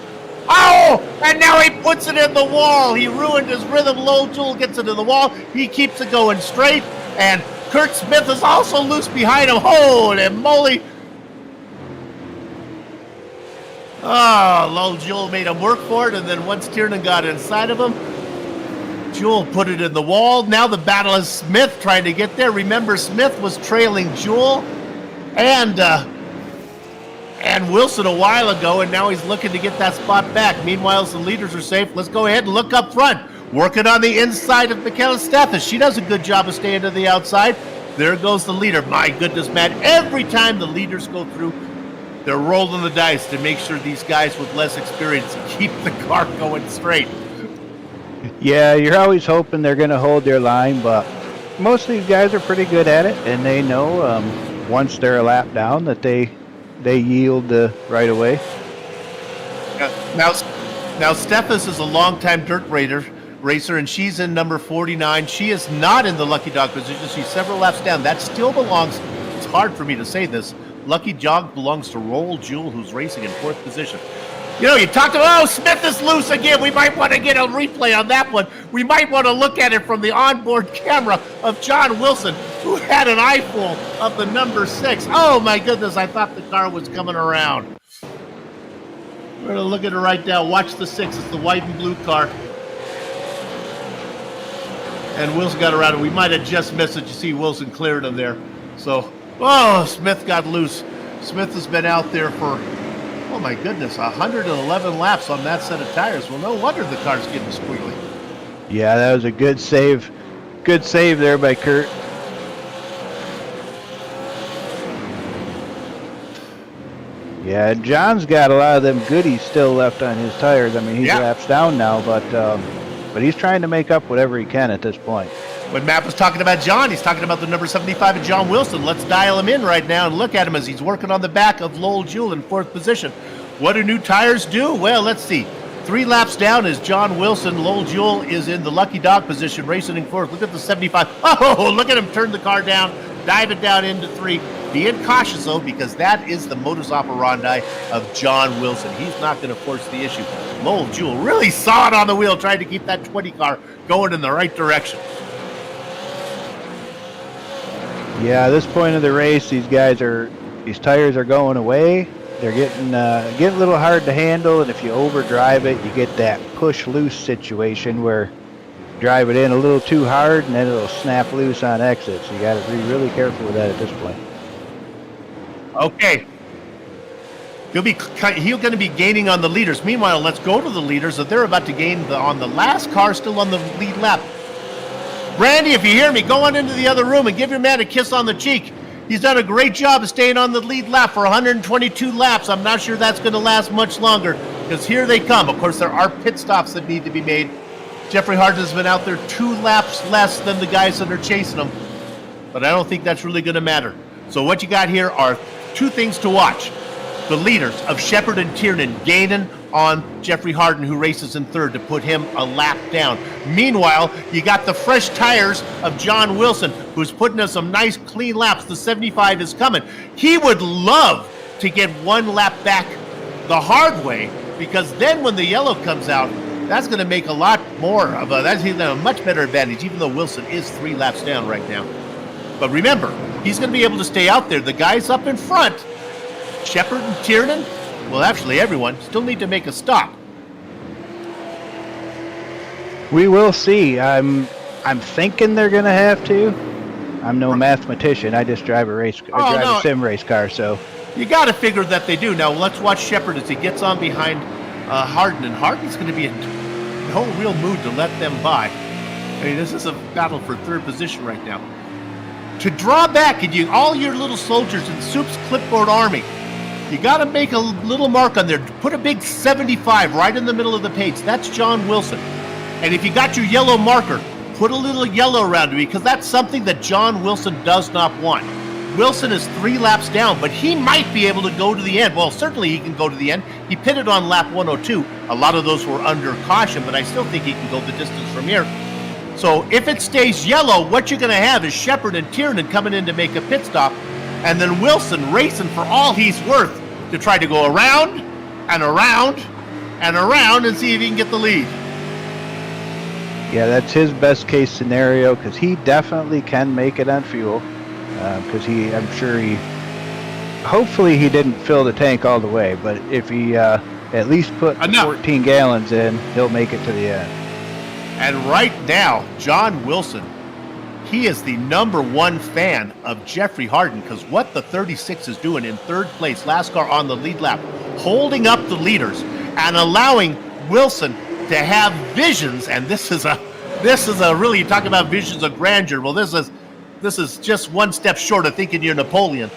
Oh, and now he puts it in the wall. He ruined his rhythm. Lowell Jewell gets it in the wall. He keeps it going straight, and Kurt Smith is also loose behind him. Holy moly. Oh, Lowell Jewell made him work for it, and then once Tiernan got inside of him, Jewell put it in the wall. Now the battle is Smith trying to get there. Remember, Smith was trailing Jewell and Wilson a while ago, and now he's looking to get that spot back. Meanwhile, the leaders are safe. Let's go ahead and look up front. Working on the inside of Michaela Steffes. She does a good job of staying to the outside. There goes the leader. My goodness, man. Every time the leaders go through, they're rolling the dice to make sure these guys with less experience keep the car going straight. yeah, you're always hoping they're going to hold their line, but most of these guys are pretty good at it, and they know once they're a lap down that they yield right away. Now Steffes is a longtime dirt racer, and she's in number 49. She is not in the lucky dog position. She's several laps down. That still belongs, it's hard for me to say this, lucky dog belongs to Lowell Jewell, who's racing in 4th position. You know, you talked about, Smith is loose again. We might want to get a replay on that one. We might want to look at it from the onboard camera of John Wilson, who had an eyeful of the number 6. Oh, my goodness, I thought the car was coming around. We're going to look at it right now. Watch the 6. It's the white and blue car. And Wilson got around it. We might have just missed it. You see Wilson cleared him there. So, Smith got loose. Smith has been out there for, oh my goodness, 111 laps on that set of tires. Well, no wonder the car's getting squealy. Yeah, that was a good save. Good save there by Kurt. Yeah, John's got a lot of them goodies still left on his tires. I mean, he's laps down now, but he's trying to make up whatever he can at this point. When Matt was talking about John, he's talking about the number 75 of John Wilson. Let's dial him in right now and look at him as he's working on the back of Lowell Jewell in 4th position. What do new tires do? Well, let's see. 3 laps down is John Wilson. Lowell Jewell is in the lucky dog position, racing in 4th. Look at the 75. Oh, look at him turn the car down, dive it down into 3. Being cautious, though, because that is the modus operandi of John Wilson. He's not going to force the issue. Lowell Jewell really saw it on the wheel, trying to keep that 20 car going in the right direction. Yeah, at this point of the race, these guys are, These tires are going away. They're getting a little hard to handle, and if you overdrive it, you get that push loose situation where you drive it in a little too hard and then it'll snap loose on exit. So you got to be really careful with that at this point. Okay. He's going to be gaining on the leaders. Meanwhile, let's go to the leaders. That they're about to gain on the last car still on the lead lap. Brandy, if you hear me, go on into the other room and give your man a kiss on the cheek. He's done a great job of staying on the lead lap for 122 laps. I'm not sure that's going to last much longer because here they come. Of course, there are pit stops that need to be made. Jeffrey Harden has been out there 2 laps less than the guys that are chasing him, but I don't think that's really going to matter. So what you got here are 2 things to watch. The leaders of Shepard and Tiernan gaining on Jeffrey Harden, who races in 3rd, to put him a lap down. Meanwhile, you got the fresh tires of John Wilson, who's putting us some nice clean laps. The 75 is coming. He would love to get 1 lap back the hard way, because then when the yellow comes out, that's going to make a lot more of that's a much better advantage, even though Wilson is 3 laps down right now. But remember, he's going to be able to stay out there. The guys up in front, Shepard and Tiernan, well, actually everyone, still need to make a stop. We will see. I'm thinking they're going to have to. I'm no mathematician. I just drive a a sim race car, so. You got to figure that they do. Now, let's watch Shepard as he gets on behind Harden, and Harden's going to be in no real mood to let them by. I mean, this is a battle for 3rd position right now. To draw back, and all your little soldiers in Soup's clipboard army, you got to make a little mark on there. Put a big 75 right in the middle of the page. That's John Wilson. And if you got your yellow marker, put a little yellow around it, because that's something that John Wilson does not want. Wilson is 3 laps down, but he might be able to go to the end. Well, certainly he can go to the end. He pitted on lap 102. A lot of those were under caution, but I still think he can go the distance from here. So if it stays yellow, what you're going to have is Shepard and Tiernan coming in to make a pit stop, and then Wilson racing for all he's worth to try to go around and around and around and see if he can get the lead. Yeah, that's his best case scenario, because he definitely can make it on fuel. Because hopefully he didn't fill the tank all the way, but if he at least put 14 gallons in, he'll make it to the end. And right now, John Wilson, he is the #1 fan of Jeffrey Harden, because what the 36 is doing in 3rd place, last car on the lead lap, holding up the leaders and allowing Wilson to have visions. And this is a really, you talk about visions of grandeur. Well, this is just 1 step short of thinking you're Napoleon.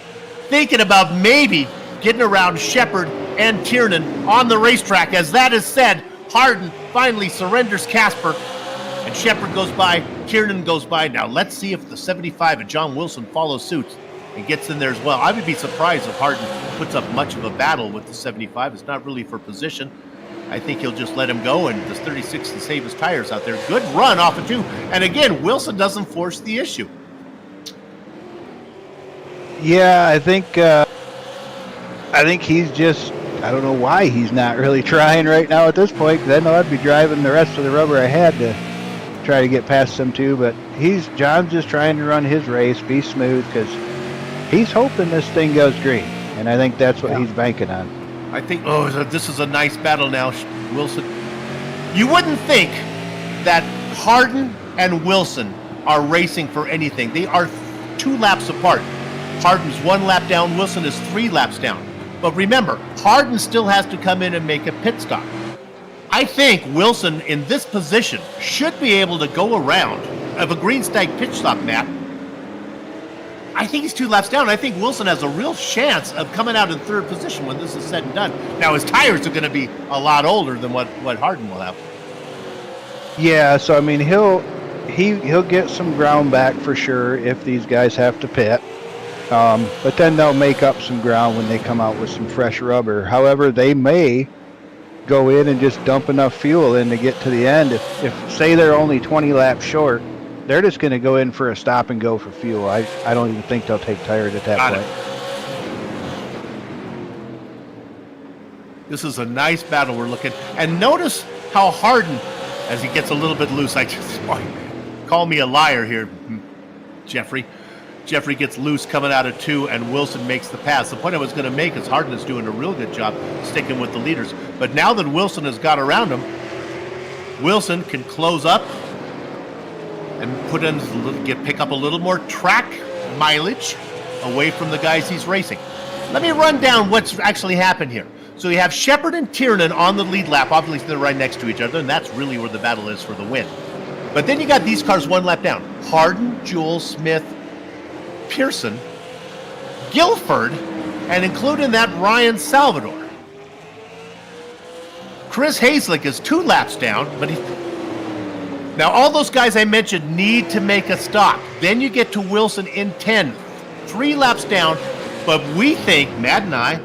Thinking about maybe getting around Shepard and Tiernan on the racetrack. As that is said, Harden finally surrenders Casper, and Shepard goes by, Tiernan goes by. Now let's see if the 75 of John Wilson follows suit and gets in there as well. I would be surprised if Harden puts up much of a battle with the 75. It's not really for position. I think he'll just let him go, and this 36 can save his tires out there. Good run off of 2. And again, Wilson doesn't force the issue. Yeah, I think he's just, I don't know why he's not really trying right now at this point, because I know I'd be driving the rest of the rubber I had to try to get past them too, but John's just trying to run his race, be smooth, because he's hoping this thing goes green, and I think that's what he's banking on. I think, this is a nice battle now, Wilson. You wouldn't think that Harden and Wilson are racing for anything. They are 2 laps apart. Harden's 1 lap down, Wilson is 3 laps down. But remember, Harden still has to come in and make a pit stop. I think Wilson, in this position, should be able to go around of a green stag pit stop map. I think he's 2 laps down. I think Wilson has a real chance of coming out in 3rd position when this is said and done. Now, his tires are going to be a lot older than what Harden will have. Yeah, so I mean, he'll get some ground back for sure if these guys have to pit. But then they'll make up some ground when they come out with some fresh rubber. However, they may go in and just dump enough fuel in to get to the end. If say they're only 20 laps short, they're just going to go in for a stop and go for fuel. I don't even think they'll take tires at that point. This is a nice battle we're looking. And notice how Harden, as he gets a little bit loose, call me a liar here, Jeffrey. Jeffrey gets loose coming out of 2, and Wilson makes the pass. The point I was going to make is Harden is doing a real good job sticking with the leaders. But now that Wilson has got around him, Wilson can close up and pick up a little more track mileage away from the guys he's racing. Let me run down what's actually happened here. So you have Shepard and Tiernan on the lead lap. Obviously, they're right next to each other, and that's really where the battle is for the win. But then you got these cars one lap down. Harden, Jewell, Smith, Pearson, Guilford, and include in that Ryan Salvador. Chris Hazlick is 2 laps down, but now all those guys I mentioned need to make a stop. Then you get to Wilson in 10, 3 laps down, but we think, Matt and I,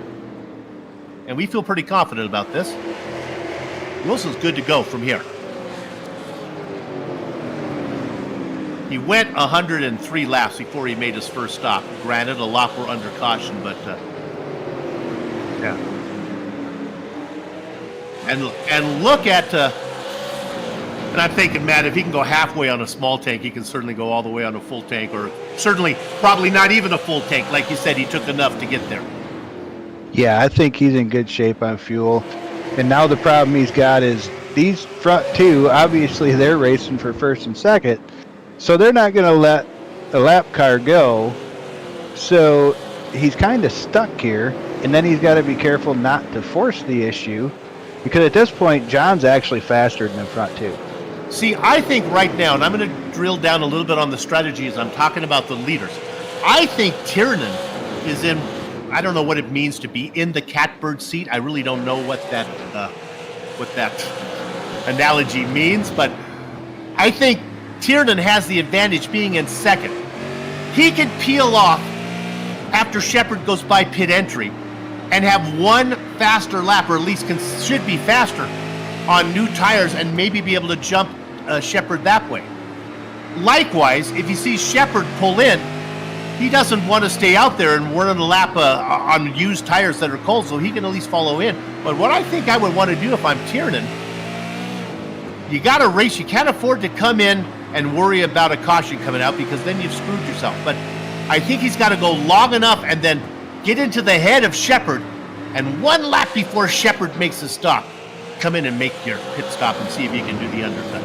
and we feel pretty confident about this, Wilson's good to go from here. He went 103 laps before he made his first stop. Granted, a lot were under caution, but yeah. And look at, and I'm thinking, Matt, if he can go halfway on a small tank, he can certainly go all the way on a full tank, or certainly probably not even a full tank. Like you said, he took enough to get there. Yeah, I think he's in good shape on fuel. And now the problem he's got is these front 2, obviously they're racing for first and second. So they're not going to let the lap car go. So he's kind of stuck here. And then he's got to be careful not to force the issue. Because at this point, John's actually faster than the front 2. See, I think right now, and I'm going to drill down a little bit on the strategy as I'm talking about the leaders. I think Tiernan is in, I don't know what it means to be in the catbird seat. I really don't know what that analogy means, but I think Tiernan has the advantage being in second. He can peel off after Shepard goes by pit entry and have one faster lap, or at least should be faster, on new tires and maybe be able to jump Shepard that way. Likewise, if he sees Shepard pull in, he doesn't want to stay out there and run a lap on used tires that are cold, so he can at least follow in. But what I think I would want to do if I'm Tiernan, you got to race. You can't afford to come in and worry about a caution coming out, because then you've screwed yourself. But I think he's got to go long enough and then get into the head of Shepard, and one lap before Shepard makes a stop, come in and make your pit stop and see if you can do the undercut.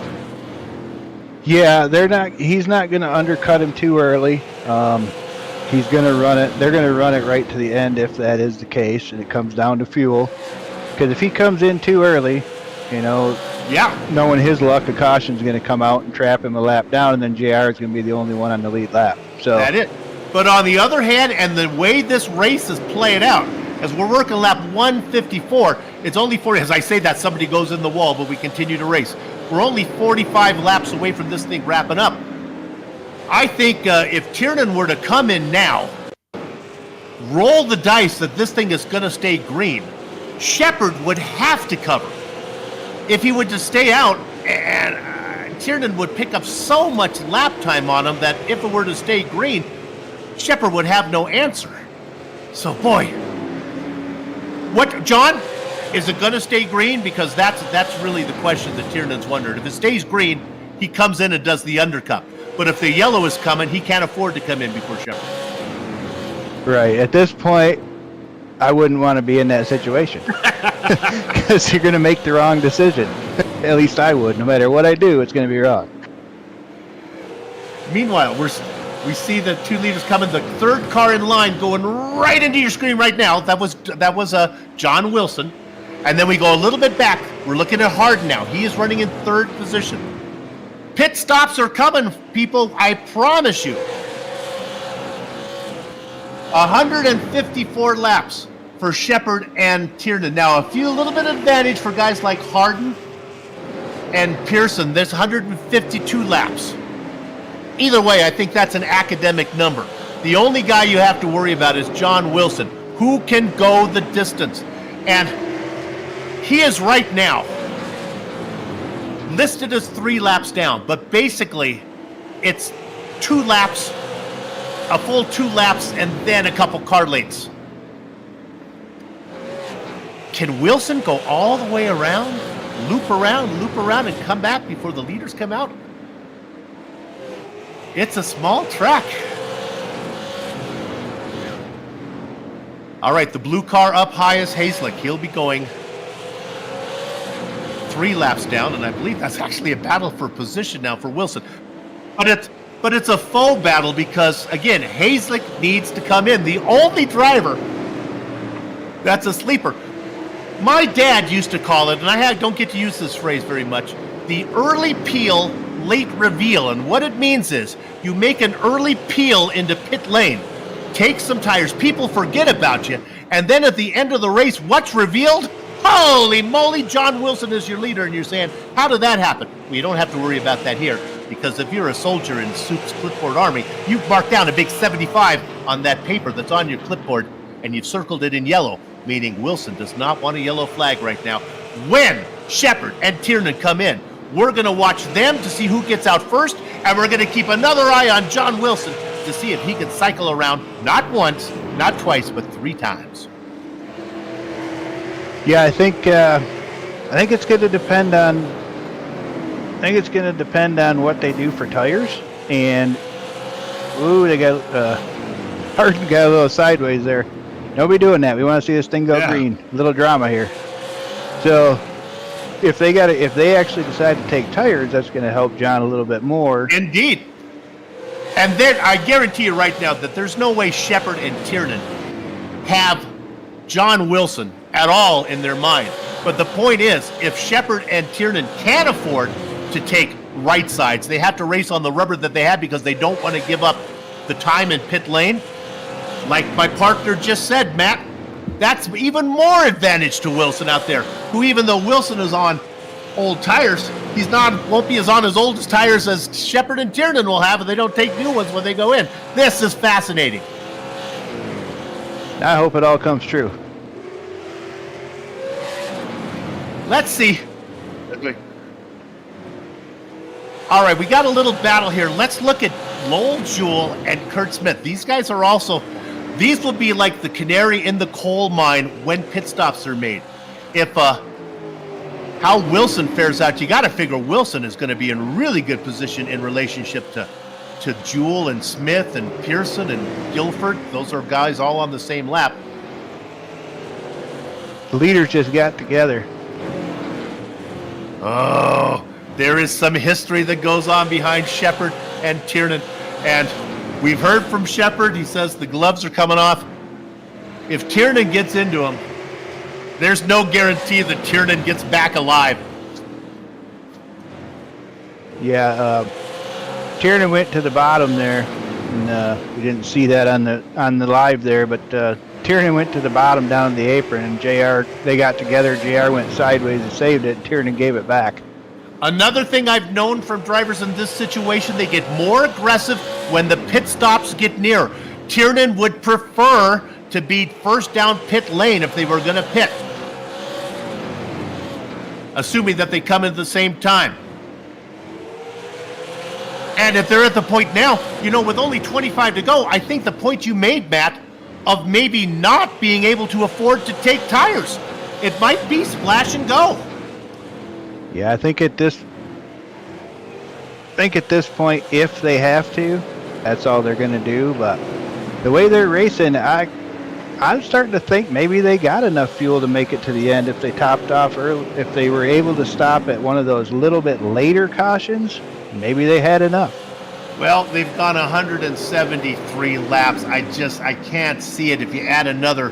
Yeah, he's not going to undercut him too early. He's going to run it. They're going to run it right to the end if that is the case, and it comes down to fuel. Because if he comes in too early, knowing his luck, a caution's going to come out and trap him a lap down, and then JR is going to be the only one on the lead lap. So that's it. But on the other hand, and the way this race is playing out, as we're working lap 154, it's only 40. As I say that, somebody goes in the wall, but we continue to race. We're only 45 laps away from this thing wrapping up. I think if Tiernan were to come in now, roll the dice that this thing is going to stay green, Shepard would have to cover. If he would just stay out, and Tiernan would pick up so much lap time on him that if it were to stay green, Shepard would have no answer. So, boy, what, John? Is it going to stay green? Because that's really the question that Tiernan's wondered. If it stays green, he comes in and does the undercut. But if the yellow is coming, he can't afford to come in before Shepard. Right. At this point, I wouldn't want to be in that situation. Because you're going to make the wrong decision. At least I would. No matter what I do, it's going to be wrong. Meanwhile, we see the 2 leaders coming. The third car in line going right into your screen right now. That was John Wilson. And then we go a little bit back. We're looking at Harden now. He is running in 3rd position. Pit stops are coming, people. I promise you. 154 laps for Shepard and Tiernan. Now, a little bit of advantage for guys like Harden and Pearson. There's 152 laps. Either way, I think that's an academic number. The only guy you have to worry about is John Wilson, who can go the distance. And he is right now listed as 3 laps down, but basically it's 2 laps, a full 2 laps, and then a couple car lengths. Can Wilson go all the way around, loop around, and come back before the leaders come out? It's a small track. All right, the blue car up high is Hazlick. He'll be going 3 laps down, and I believe that's actually a battle for position now for Wilson. But it's a faux battle because, again, Hazlick needs to come in. The only driver that's a sleeper. My dad used to call it, and I don't get to use this phrase very much, the early peel, late reveal. And what it means is you make an early peel into pit lane, take some tires, people forget about you, and then at the end of the race, what's revealed? Holy moly, John Wilson is your leader, and you're saying, how did that happen? Well, you don't have to worry about that here, because if you're a soldier in Soup's clipboard army, you've marked down a big 75 on that paper that's on your clipboard, and you've circled it in yellow, meaning Wilson does not want a yellow flag right now. When Shepard and Tiernan come in, we're going to watch them to see who gets out first, and we're going to keep another eye on John Wilson to see if he can cycle around not once, not twice, but 3 times. Yeah, I think it's going to depend on. I think it's going to depend on what they do for tires, and they got Harden got a little sideways there. Nobody doing that. We want to see this thing go green. A little drama here. So if they actually decide to take tires, that's going to help John a little bit more. Indeed. And then I guarantee you right now that there's no way Shepard and Tiernan have John Wilson at all in their mind. But the point is, if Shepard and Tiernan can't afford to take right sides, they have to race on the rubber that they have because they don't want to give up the time in pit lane. Like my partner just said, Matt, that's even more advantage to Wilson out there, who even though Wilson is on old tires, won't be as on as old as tires as Shepard and Tiernan will have if they don't take new ones when they go in. This is fascinating. I hope it all comes true. Let's see. All right, we got a little battle here. Let's look at Lowell Jewell and Kurt Smith. These guys are these will be like the canary in the coal mine when pit stops are made. If how Wilson fares out, you got to figure Wilson is going to be in really good position in relationship to Jewell and Smith and Pearson and Guilford. Those are guys all on the same lap. The leaders just got together. Oh, there is some history that goes on behind Shepard and Tiernan. And we've heard from Shepard. He says the gloves are coming off. If Tiernan gets into him, there's no guarantee that Tiernan gets back alive. Yeah, Tiernan went to the bottom there, and we didn't see that on the live there, but Tiernan went to the bottom down the apron, and they got together. JR went sideways and saved it. Tiernan gave it back. Another thing I've known from drivers in this situation, they get more aggressive when the pit stops get near. Tiernan would prefer to be first down pit lane if they were going to pit, assuming that they come at the same time. And if they're at the point now, with only 25 to go, I think the point you made, Matt, of maybe not being able to afford to take tires, it might be splash and go. Yeah, I think at this point, if they have to, that's all they're going to do. But the way they're racing, I'm starting to think maybe they got enough fuel to make it to the end if they topped off early. If they were able to stop at one of those little bit later cautions, maybe they had enough. Well, they've gone 173 laps. I can't see it. If you add another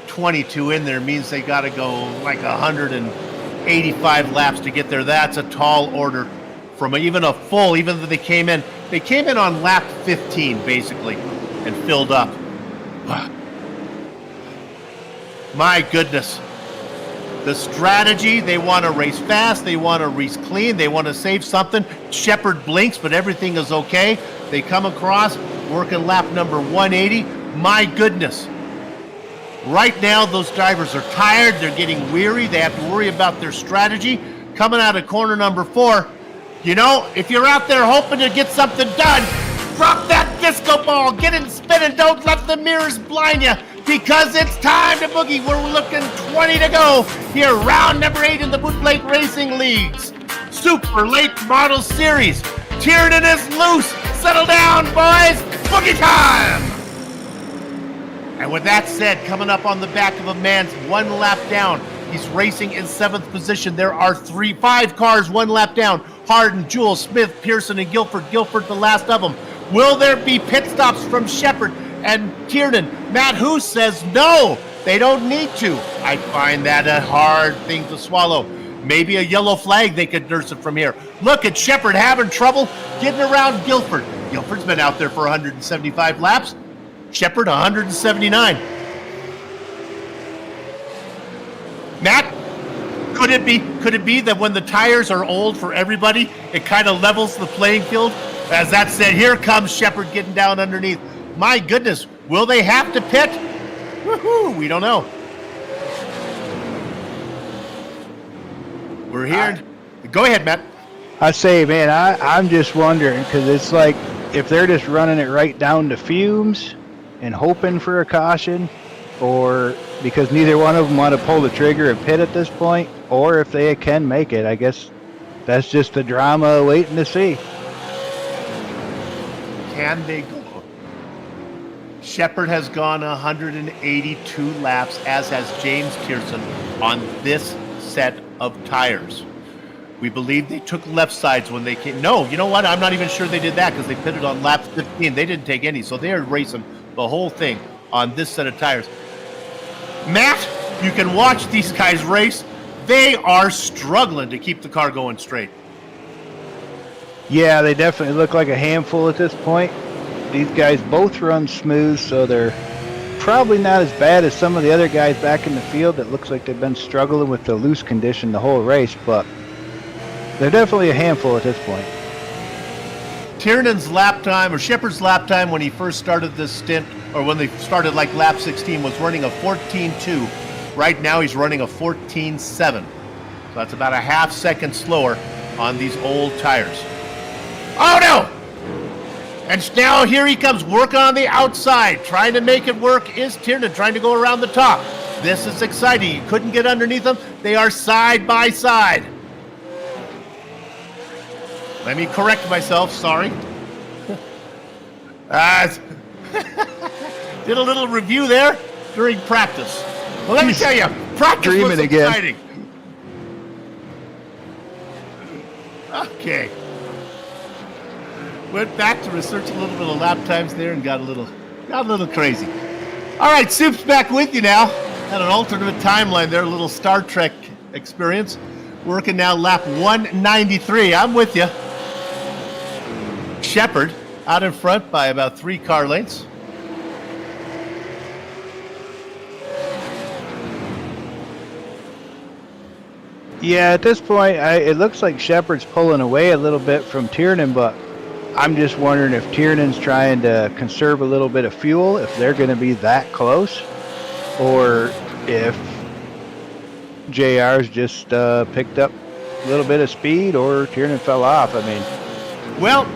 22 in there, it means they got to go like 185 laps to get there. That's a tall order from even though they came in on lap 15 basically and filled up. My goodness. The strategy, they want to race fast, they want to race clean, they want to save something. Shepard blinks, but everything is okay. They come across, working lap number 180. My goodness. Right now, those drivers are tired, they're getting weary, they have to worry about their strategy. Coming out of corner number 4, if you're out there hoping to get something done, drop that disco ball, get it spinning, don't let the mirrors blind you. Because it's time to boogie. We're looking 20 to go here, round number 8 in the Bootleg Racing Leagues. Super Late Model Series. Tiernan is loose. Settle down, boys. Boogie time! And with that said, coming up on the back of a man's 1 lap down, he's racing in 7th position. There are 5 cars 1 lap down. Hardin, Jewell, Smith, Pearson, and Guilford. Guilford, the last of them. Will there be pit stops from Shepard and Tiernan? Matt Hoos says no, they don't need to. I find that a hard thing to swallow. Maybe a yellow flag, they could nurse it from here. Look at Shepard having trouble getting around Guilford. Guilford's been out there for 175 laps. Shepard 179. Matt, could it be that when the tires are old for everybody, it kind of levels the playing field? As that said, here comes Shepard getting down underneath. My goodness, will they have to pit? Woohoo, we don't know. We're here. Go ahead, Matt. I say, man, I'm just wondering, because it's like if they're just running it right down to fumes and hoping for a caution, or because neither one of them want to pull the trigger and pit at this point, or if they can make it. I guess that's just the drama waiting to see. Can they go? Shepard has gone 182 laps, as has James Pearson, on this set of tires. We believe they took left sides when they came. No, you know what? I'm not even sure they did that because they pitted on lap 15. They didn't take any, so they are racing the whole thing on this set of tires. Matt, you can watch these guys race. They are struggling to keep the car going straight. Yeah, they definitely look like a handful at this point. These guys both run smooth, so they're probably not as bad as some of the other guys back in the field that looks like they've been struggling with the loose condition the whole race, but they're definitely a handful at this point. Tiernan's lap time, or Shepard's lap time when he first started this stint, or when they started like lap 16, was running a 14.2. Right now he's running a 14.7. So that's about a half second slower on these old tires. Oh no! And now here he comes working on the outside. Trying to make it work is Tiernan, trying to go around the top. This is exciting. You couldn't get underneath them. They are side by side. Let me correct myself, sorry. Did a little review there during practice. Well, let me tell you, practice was exciting. Okay. Went back to research a little bit of lap times there and got a little crazy. All right, Soup's back with you now. Had an alternate timeline there, a little Star Trek experience. Working now lap 193. I'm with you. Shepard out in front by about 3 car lengths. Yeah, at this point, it looks like Shepard's pulling away a little bit from Tiernan, but I'm just wondering if Tiernan's trying to conserve a little bit of fuel, if they're going to be that close, or if JR's just picked up a little bit of speed, or Tiernan fell off. I mean, well,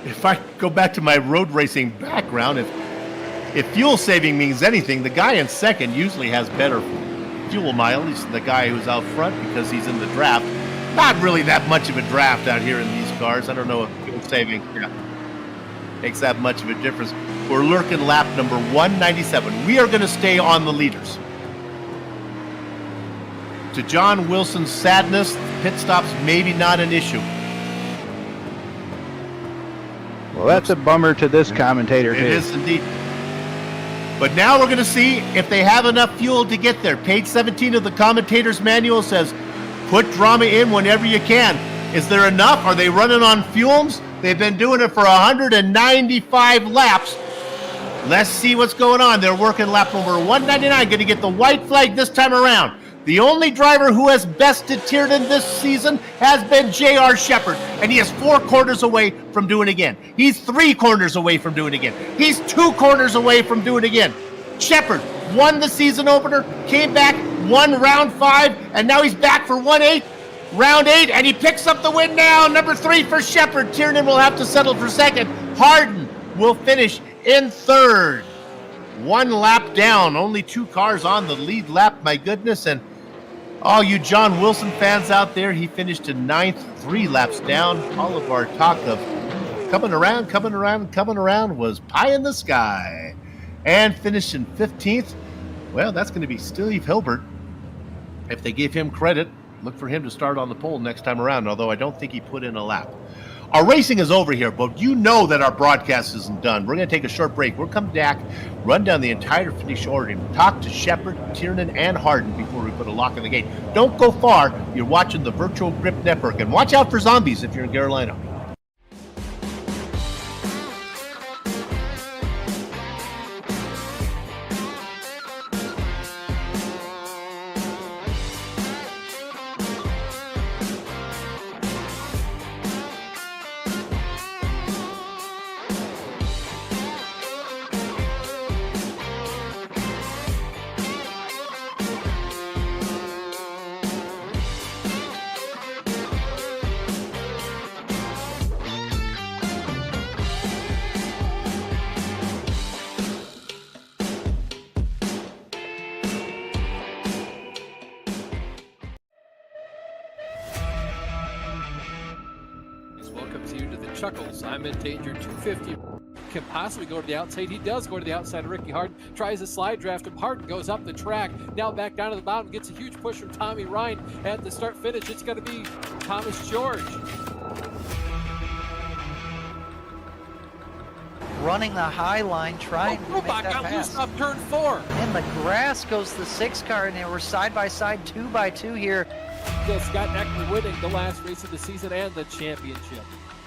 if I go back to my road racing background, if fuel saving means anything, the guy in second usually has better fuel mileage than the guy who's out front because he's in the draft. Not really that much of a draft out here in these cars. I don't know if fuel saving makes that much of a difference. We're lurking lap number 197. We are going to stay on the leaders. To John Wilson's sadness, pit stops maybe not an issue. well, that's a bummer to this commentator. It is indeed. But now we're going to see if they have enough fuel to get there. Page 17 of the commentator's manual says, put drama in whenever you can. Is there enough? Are they running on fumes? They've been doing it for 195 laps. Let's see what's going on. They're working lap number 199, going to get the white flag this time around. The only driver who has bested Tiernan this season has been J.R. Shepard, and he is 4 corners away from doing it again. He's 3 corners away from doing it again. He's 2 corners away from doing it again. Shepard won the season opener, came back, won round 5, and now he's back for round 8, and he picks up the win now. Number 3 for Shepard. Tiernan will have to settle for second. Hardin will finish in third. 1 lap down, only 2 cars on the lead lap, my goodness. And all you John Wilson fans out there, he finished in 9th, 3 laps down. All of our talk of coming around was pie in the sky. And finishing 15th, well, that's going to be Steve Hilbert. If they give him credit, look for him to start on the pole next time around, although I don't think he put in a lap. Our racing is over here, but you know that our broadcast isn't done. We're going to take a short break. We'll come back, run down the entire finish order, and talk to Shepard, Tiernan, and Harden before we put a lock on the gate. Don't go far. You're watching the Virtual Grip Network, and watch out for zombies if you're in Carolina. Welcomes you to the Chuckles. I'm in danger. 250 can possibly go to the outside. He does go to the outside of Ricky Harden. Tries a slide draft him. Harden goes up the track. Now back down to the mountain. Gets a huge push from Tommy Ryan at the start finish. It's going to be Thomas George. Running the high line, trying to make that got pass. loose off turn 4. In the grass goes the 6 car, and they were side by side, 2 by 2 here. Scott Eckler winning the last race of the season and the championship.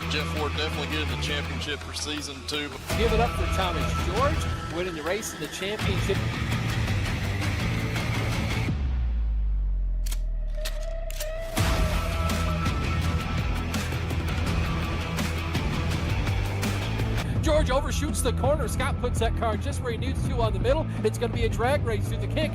Jeff Ward definitely getting the championship for season 2. Give it up for Thomas George, winning the race and the championship. George overshoots the corner. Scott puts that car just where he needs to on the middle. It's going to be a drag race through the kick.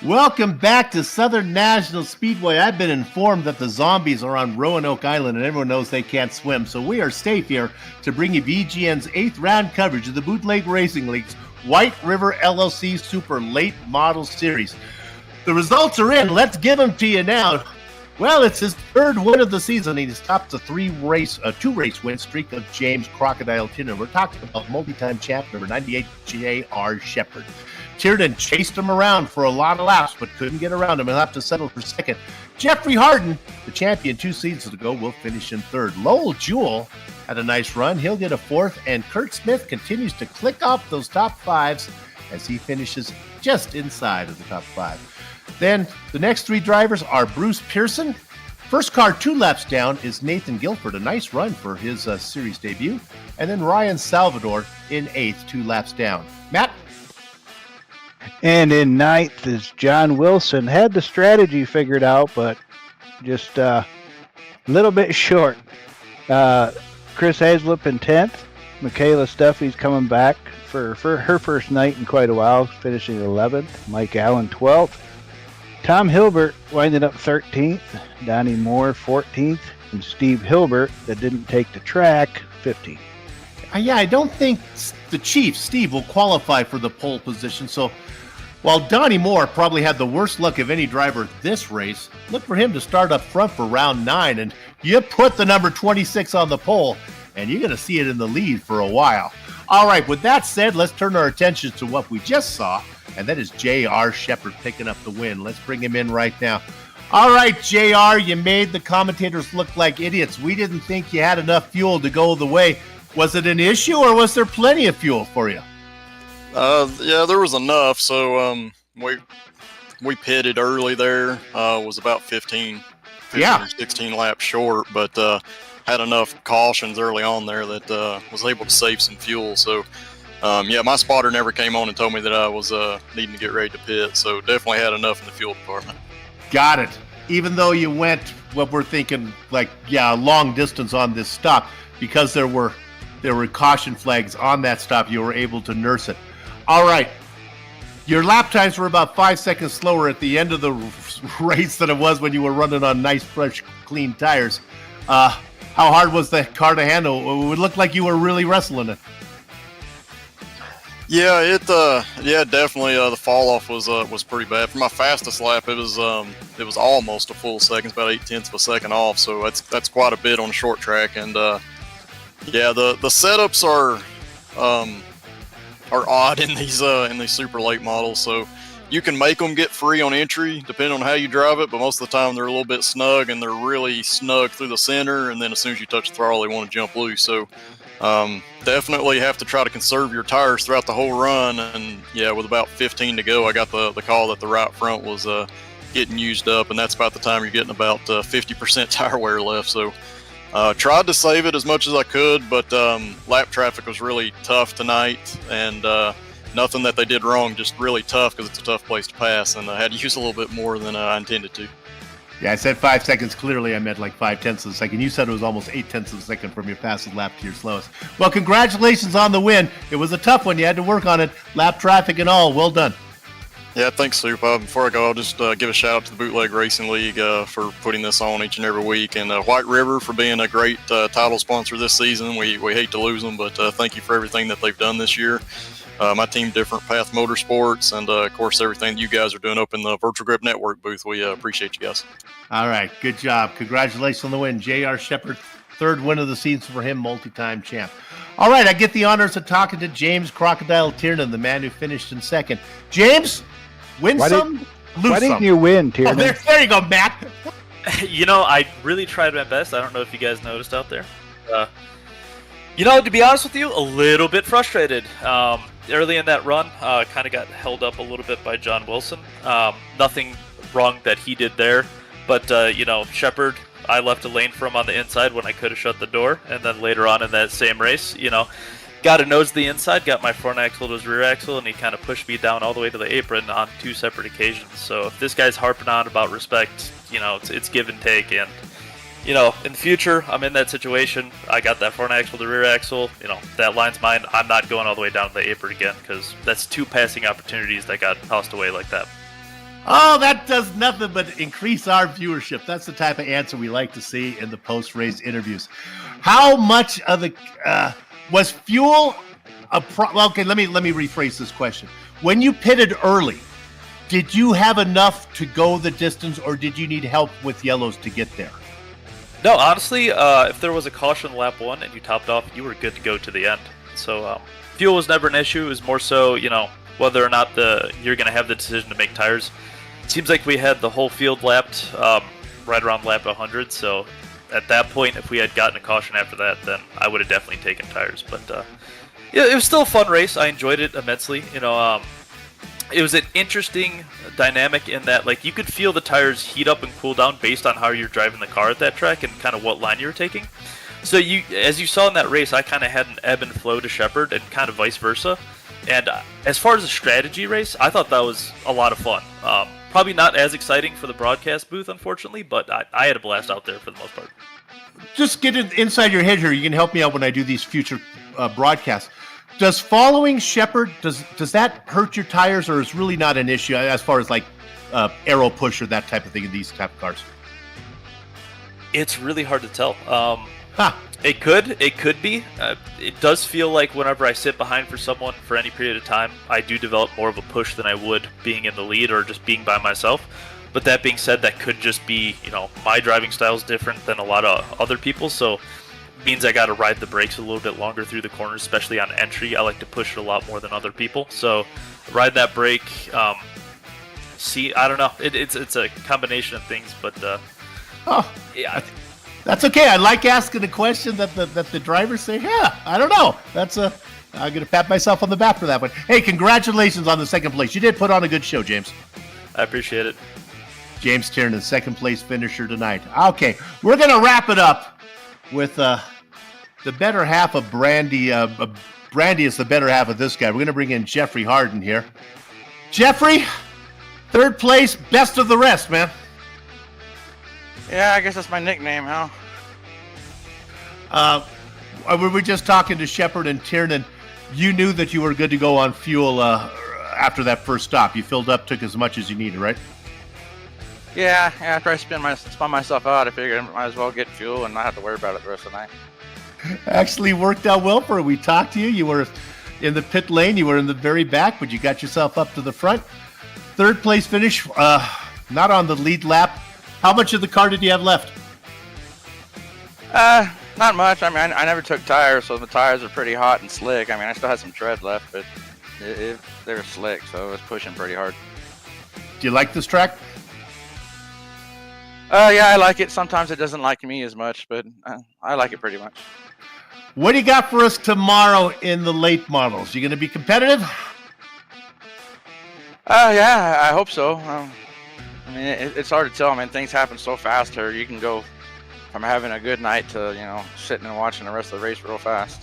Welcome back to Southern National Speedway. I've been informed that the zombies are on Roanoke Island and everyone knows they can't swim, so we are safe here to bring you VGN's 8th round coverage of the Bootleg Racing League's Whiteriver LLC Super Late Model Series. The results are in. Let's give them to you now. Well, it's his 3rd win of the season. He's topped the 2-race win streak of James Crocodile Tiernan. We're talking about multi-time champ number 98, J.R. Shepard. Tiernan chased him around for a lot of laps, but couldn't get around him. He'll have to settle for 2nd. Jeffrey Harden, the champion 2 seasons ago, will finish in 3rd. Lowell Jewell had a nice run. He'll get a 4th. And Kurt Smith continues to click off those top 5s as he finishes just inside of the top 5. Then the next 3 drivers are Bruce Pearson. First car 2 laps down is Nathan Guilford. A nice run for his series debut. And then Ryan Salvador in 8th, 2 laps down. Matt? And in 9th is John Wilson. Had the strategy figured out, but just a little bit short. Chris Haslip in 10th. Michaela Steffi's coming back for her first night in quite a while, finishing 11th. Mike Allen 12th. Tom Hilbert winded up 13th. Donnie Moore 14th. And Steve Hilbert, that didn't take the track, 15th. Yeah, I don't think the Chief, Steve, will qualify for the pole position. So while Donnie Moore probably had the worst luck of any driver this race, look for him to start up front for round 9. And you put the number 26 on the pole, and you're going to see it in the lead for a while. All right, with that said, let's turn our attention to what we just saw, and that is J.R. Shepard picking up the win. Let's bring him in right now. All right, JR, you made the commentators look like idiots. We didn't think you had enough fuel to go the way. Was it an issue, or was there plenty of fuel for you? Yeah, there was enough. So we we pitted early there. Was about 15 Yeah. or 16 laps short, but had enough cautions early on there that was able to save some fuel. So, yeah, my spotter never came on and told me that I was needing to get ready to pit. So definitely had enough in the fuel department. Got it. Even though you went, what we're thinking, like, yeah, a long distance on this stop, because there were caution flags on that stop, you were able to nurse it. All right. Your lap times were about 5 seconds slower at the end of the race than it was when you were running on nice, fresh, clean tires. How hard was the car to handle? It would look like you were really wrestling it. Yeah, definitely. The fall off was pretty bad. For my fastest lap, it was almost a full second, about 0.8 of a second off. So that's quite a bit on a short track. And yeah, the setups are odd in these super late models. So you can make them get free on entry depending on how you drive it, but most of the time they're a little bit snug, and they're really snug through the center. And then as soon as you touch the throttle, they want to jump loose. So definitely have to try to conserve your tires throughout the whole run. And yeah, with about 15 to go, I got the call that the right front was getting used up, and that's about the time you're getting about 50% tire wear left. So tried to save it as much as I could, but lap traffic was really tough tonight, and nothing that they did wrong, just really tough because it's a tough place to pass, and I had to use a little bit more than I intended to. Yeah, I said 5 seconds. Clearly, I meant like 0.5 of a second. You said it was almost 0.8 of a second from your fastest lap to your slowest. Well, congratulations on the win. It was a tough one. You had to work on it. Lap traffic and all. Well done. Yeah, thanks, Soup. Before I go, I'll just give a shout out to the Bootleg Racing League for putting this on each and every week, and Whiteriver for being a great title sponsor this season. We hate to lose them, but thank you for everything that they've done this year. My team, Different Path Motorsports, and of course everything that you guys are doing up in the Virtual Grip Network booth. We appreciate you guys. All right, good job. Congratulations on the win. J.R. Shepard, third win of the season for him, multi-time champ. All right, I get the honors of talking to James Crocodile Tiernan, the man who finished in second. James, win some, lose some. Why didn't you win, Tiernan? Oh, there you go, Matt. You know, I really tried my best. I don't know if you guys noticed out there. You know, to be honest with you, a little bit frustrated. Early in that run, kind of got held up a little bit by John Wilson. Nothing wrong that he did there, but you know, Shepard, I left a lane for him on the inside when I could have shut the door, and then later on in that same race, you know, got a nose to the inside, got my front axle to his rear axle, and he kind of pushed me down all the way to the apron on 2 separate occasions. So if this guy's harping on about respect, you know, it's give and take, and you know, in the future, I'm in that situation. I got that front axle to rear axle. You know, that line's mine. I'm not going all the way down to the apron again, because that's 2 passing opportunities that got tossed away like that. Oh, that does nothing but increase our viewership. That's the type of answer we like to see in the post-race interviews. How much of the was fuel a well, okay, let me rephrase this question. When you pitted early, did you have enough to go the distance, or did you need help with yellows to get there? No, honestly, if there was a caution lap 1 and you topped off, you were good to go to the end. So fuel was never an issue. It was more so, you know, whether or not you're going to have the decision to make tires. It seems like we had the whole field lapped right around lap 100. So at that point, if we had gotten a caution after that, then I would have definitely taken tires. But yeah, it was still a fun race. I enjoyed it immensely. You know, it was an interesting dynamic in that, like, you could feel the tires heat up and cool down based on how you're driving the car at that track and kind of what line you were taking. So as you saw in that race, I kind of had an ebb and flow to Shepard and kind of vice versa. And as far as a strategy race, I thought that was a lot of fun. Probably not as exciting for the broadcast booth, unfortunately, but I had a blast out there for the most part. Just get inside your head here. You can help me out when I do these future broadcasts. Does following Shepard, does that hurt your tires, or is really not an issue as far as like aero push or that type of thing in these type of cars? It's really hard to tell. It could be. It does feel like whenever I sit behind for someone for any period of time, I do develop more of a push than I would being in the lead or just being by myself. But that being said, that could just be, you know, my driving style is different than a lot of other people, so means I got to ride the brakes a little bit longer through the corners, especially on entry. I like to push it a lot more than other people. So ride that brake. I don't know. It's a combination of things, but yeah. That's okay. I like asking a question that the drivers say, yeah, I don't know. I'm going to pat myself on the back for that one. Hey, congratulations on the second place. You did put on a good show, James. I appreciate it. James Tiernan, second place finisher tonight. Okay, we're going to wrap it up with the better half of Brandy. Brandy is the better half of this guy. We're going to bring in Jeffrey Harden here. Jeffrey, third place, best of the rest, man. Yeah, I guess that's my nickname, huh? We were just talking to Shepard and Tiernan. You knew that you were good to go on fuel after that first stop. You filled up, took as much as you needed, right? Yeah, after I spun myself out, I figured I might as well get fuel and not have to worry about it the rest of the night. Actually worked out well for you. We talked to you. You were in the pit lane. You were in the very back, but you got yourself up to the front. Third place finish, not on the lead lap. How much of the car did you have left? Not much. I mean, I never took tires, so the tires are pretty hot and slick. I mean, I still had some tread left, but they're slick, so it was pushing pretty hard. Do you like this track? Yeah, I like it. Sometimes it doesn't like me as much, but I like it pretty much. What do you got for us tomorrow in the late models? You going to be competitive? Yeah, I hope so. I mean, it's hard to tell. I mean, things happen so fast here. You can go from having a good night to, sitting and watching the rest of the race real fast.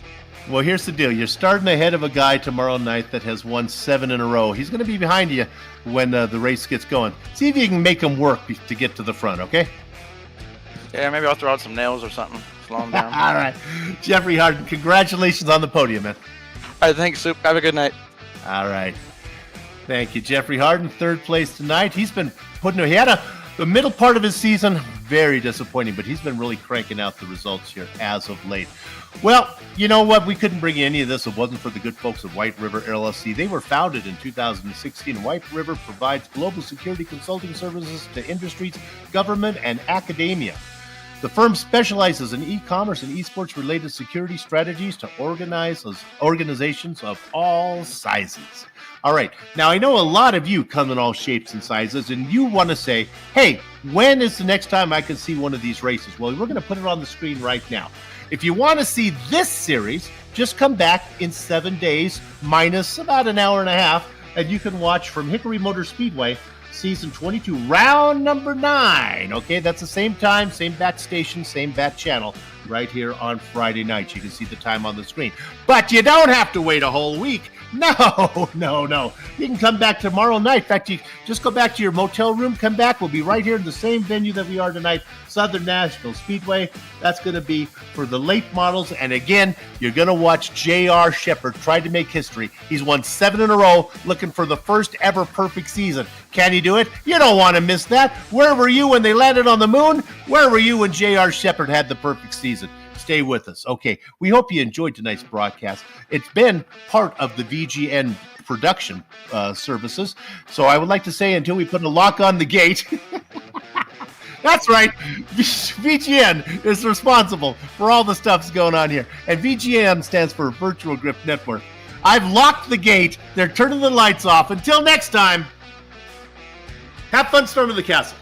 Well, here's the deal. You're starting ahead of a guy tomorrow night that has won 7 in a row. He's going to be behind you when the race gets going. See if you can make him work to get to the front, okay? Yeah, maybe I'll throw out some nails or something. Slow him down. All right. Jeffrey Harden, congratulations on the podium, man. All right, thanks, Soup. Have a good night. All right. Thank you. Jeffrey Harden, third place tonight. He's been he had the middle part of his season, very disappointing, but he's been really cranking out the results here as of late. Well, you know what? We couldn't bring you any of this if it wasn't for the good folks at Whiteriver LLC. They were founded in 2016. Whiteriver provides global security consulting services to industries, government, and academia. The firm specializes in e-commerce and esports-related security strategies to organizations of all sizes. All right. Now, I know a lot of you come in all shapes and sizes, and you want to say, hey, when is the next time I can see one of these races? Well, we're going to put it on the screen right now. If you want to see this series, just come back in 7 days, minus about an hour and a half, and you can watch from Hickory Motor Speedway, Season 22, round number 9. Okay, that's the same time, same bat station, same bat channel, right here on Friday night. You can see the time on the screen. But you don't have to wait a whole week. No. You can come back tomorrow night. In fact, you just go back to your motel room, come back. We'll be right here in the same venue that we are tonight, Southern National Speedway. That's going to be for the late models. And again, you're going to watch J.R. Shepard try to make history. He's won 7 in a row, looking for the first ever perfect season. Can he do it? You don't want to miss that. Where were you when they landed on the moon? Where were you when J.R. Shepard had the perfect season? Stay with us. Okay, we hope you enjoyed tonight's broadcast. It's been part of the VGN production services. So I would like to say, until we put a lock on the gate, that's right, VGN is responsible for all the stuff that's going on here. And VGN stands for Virtual Grip Network. I've locked the gate. They're turning the lights off. Until next time, have fun storming the castle.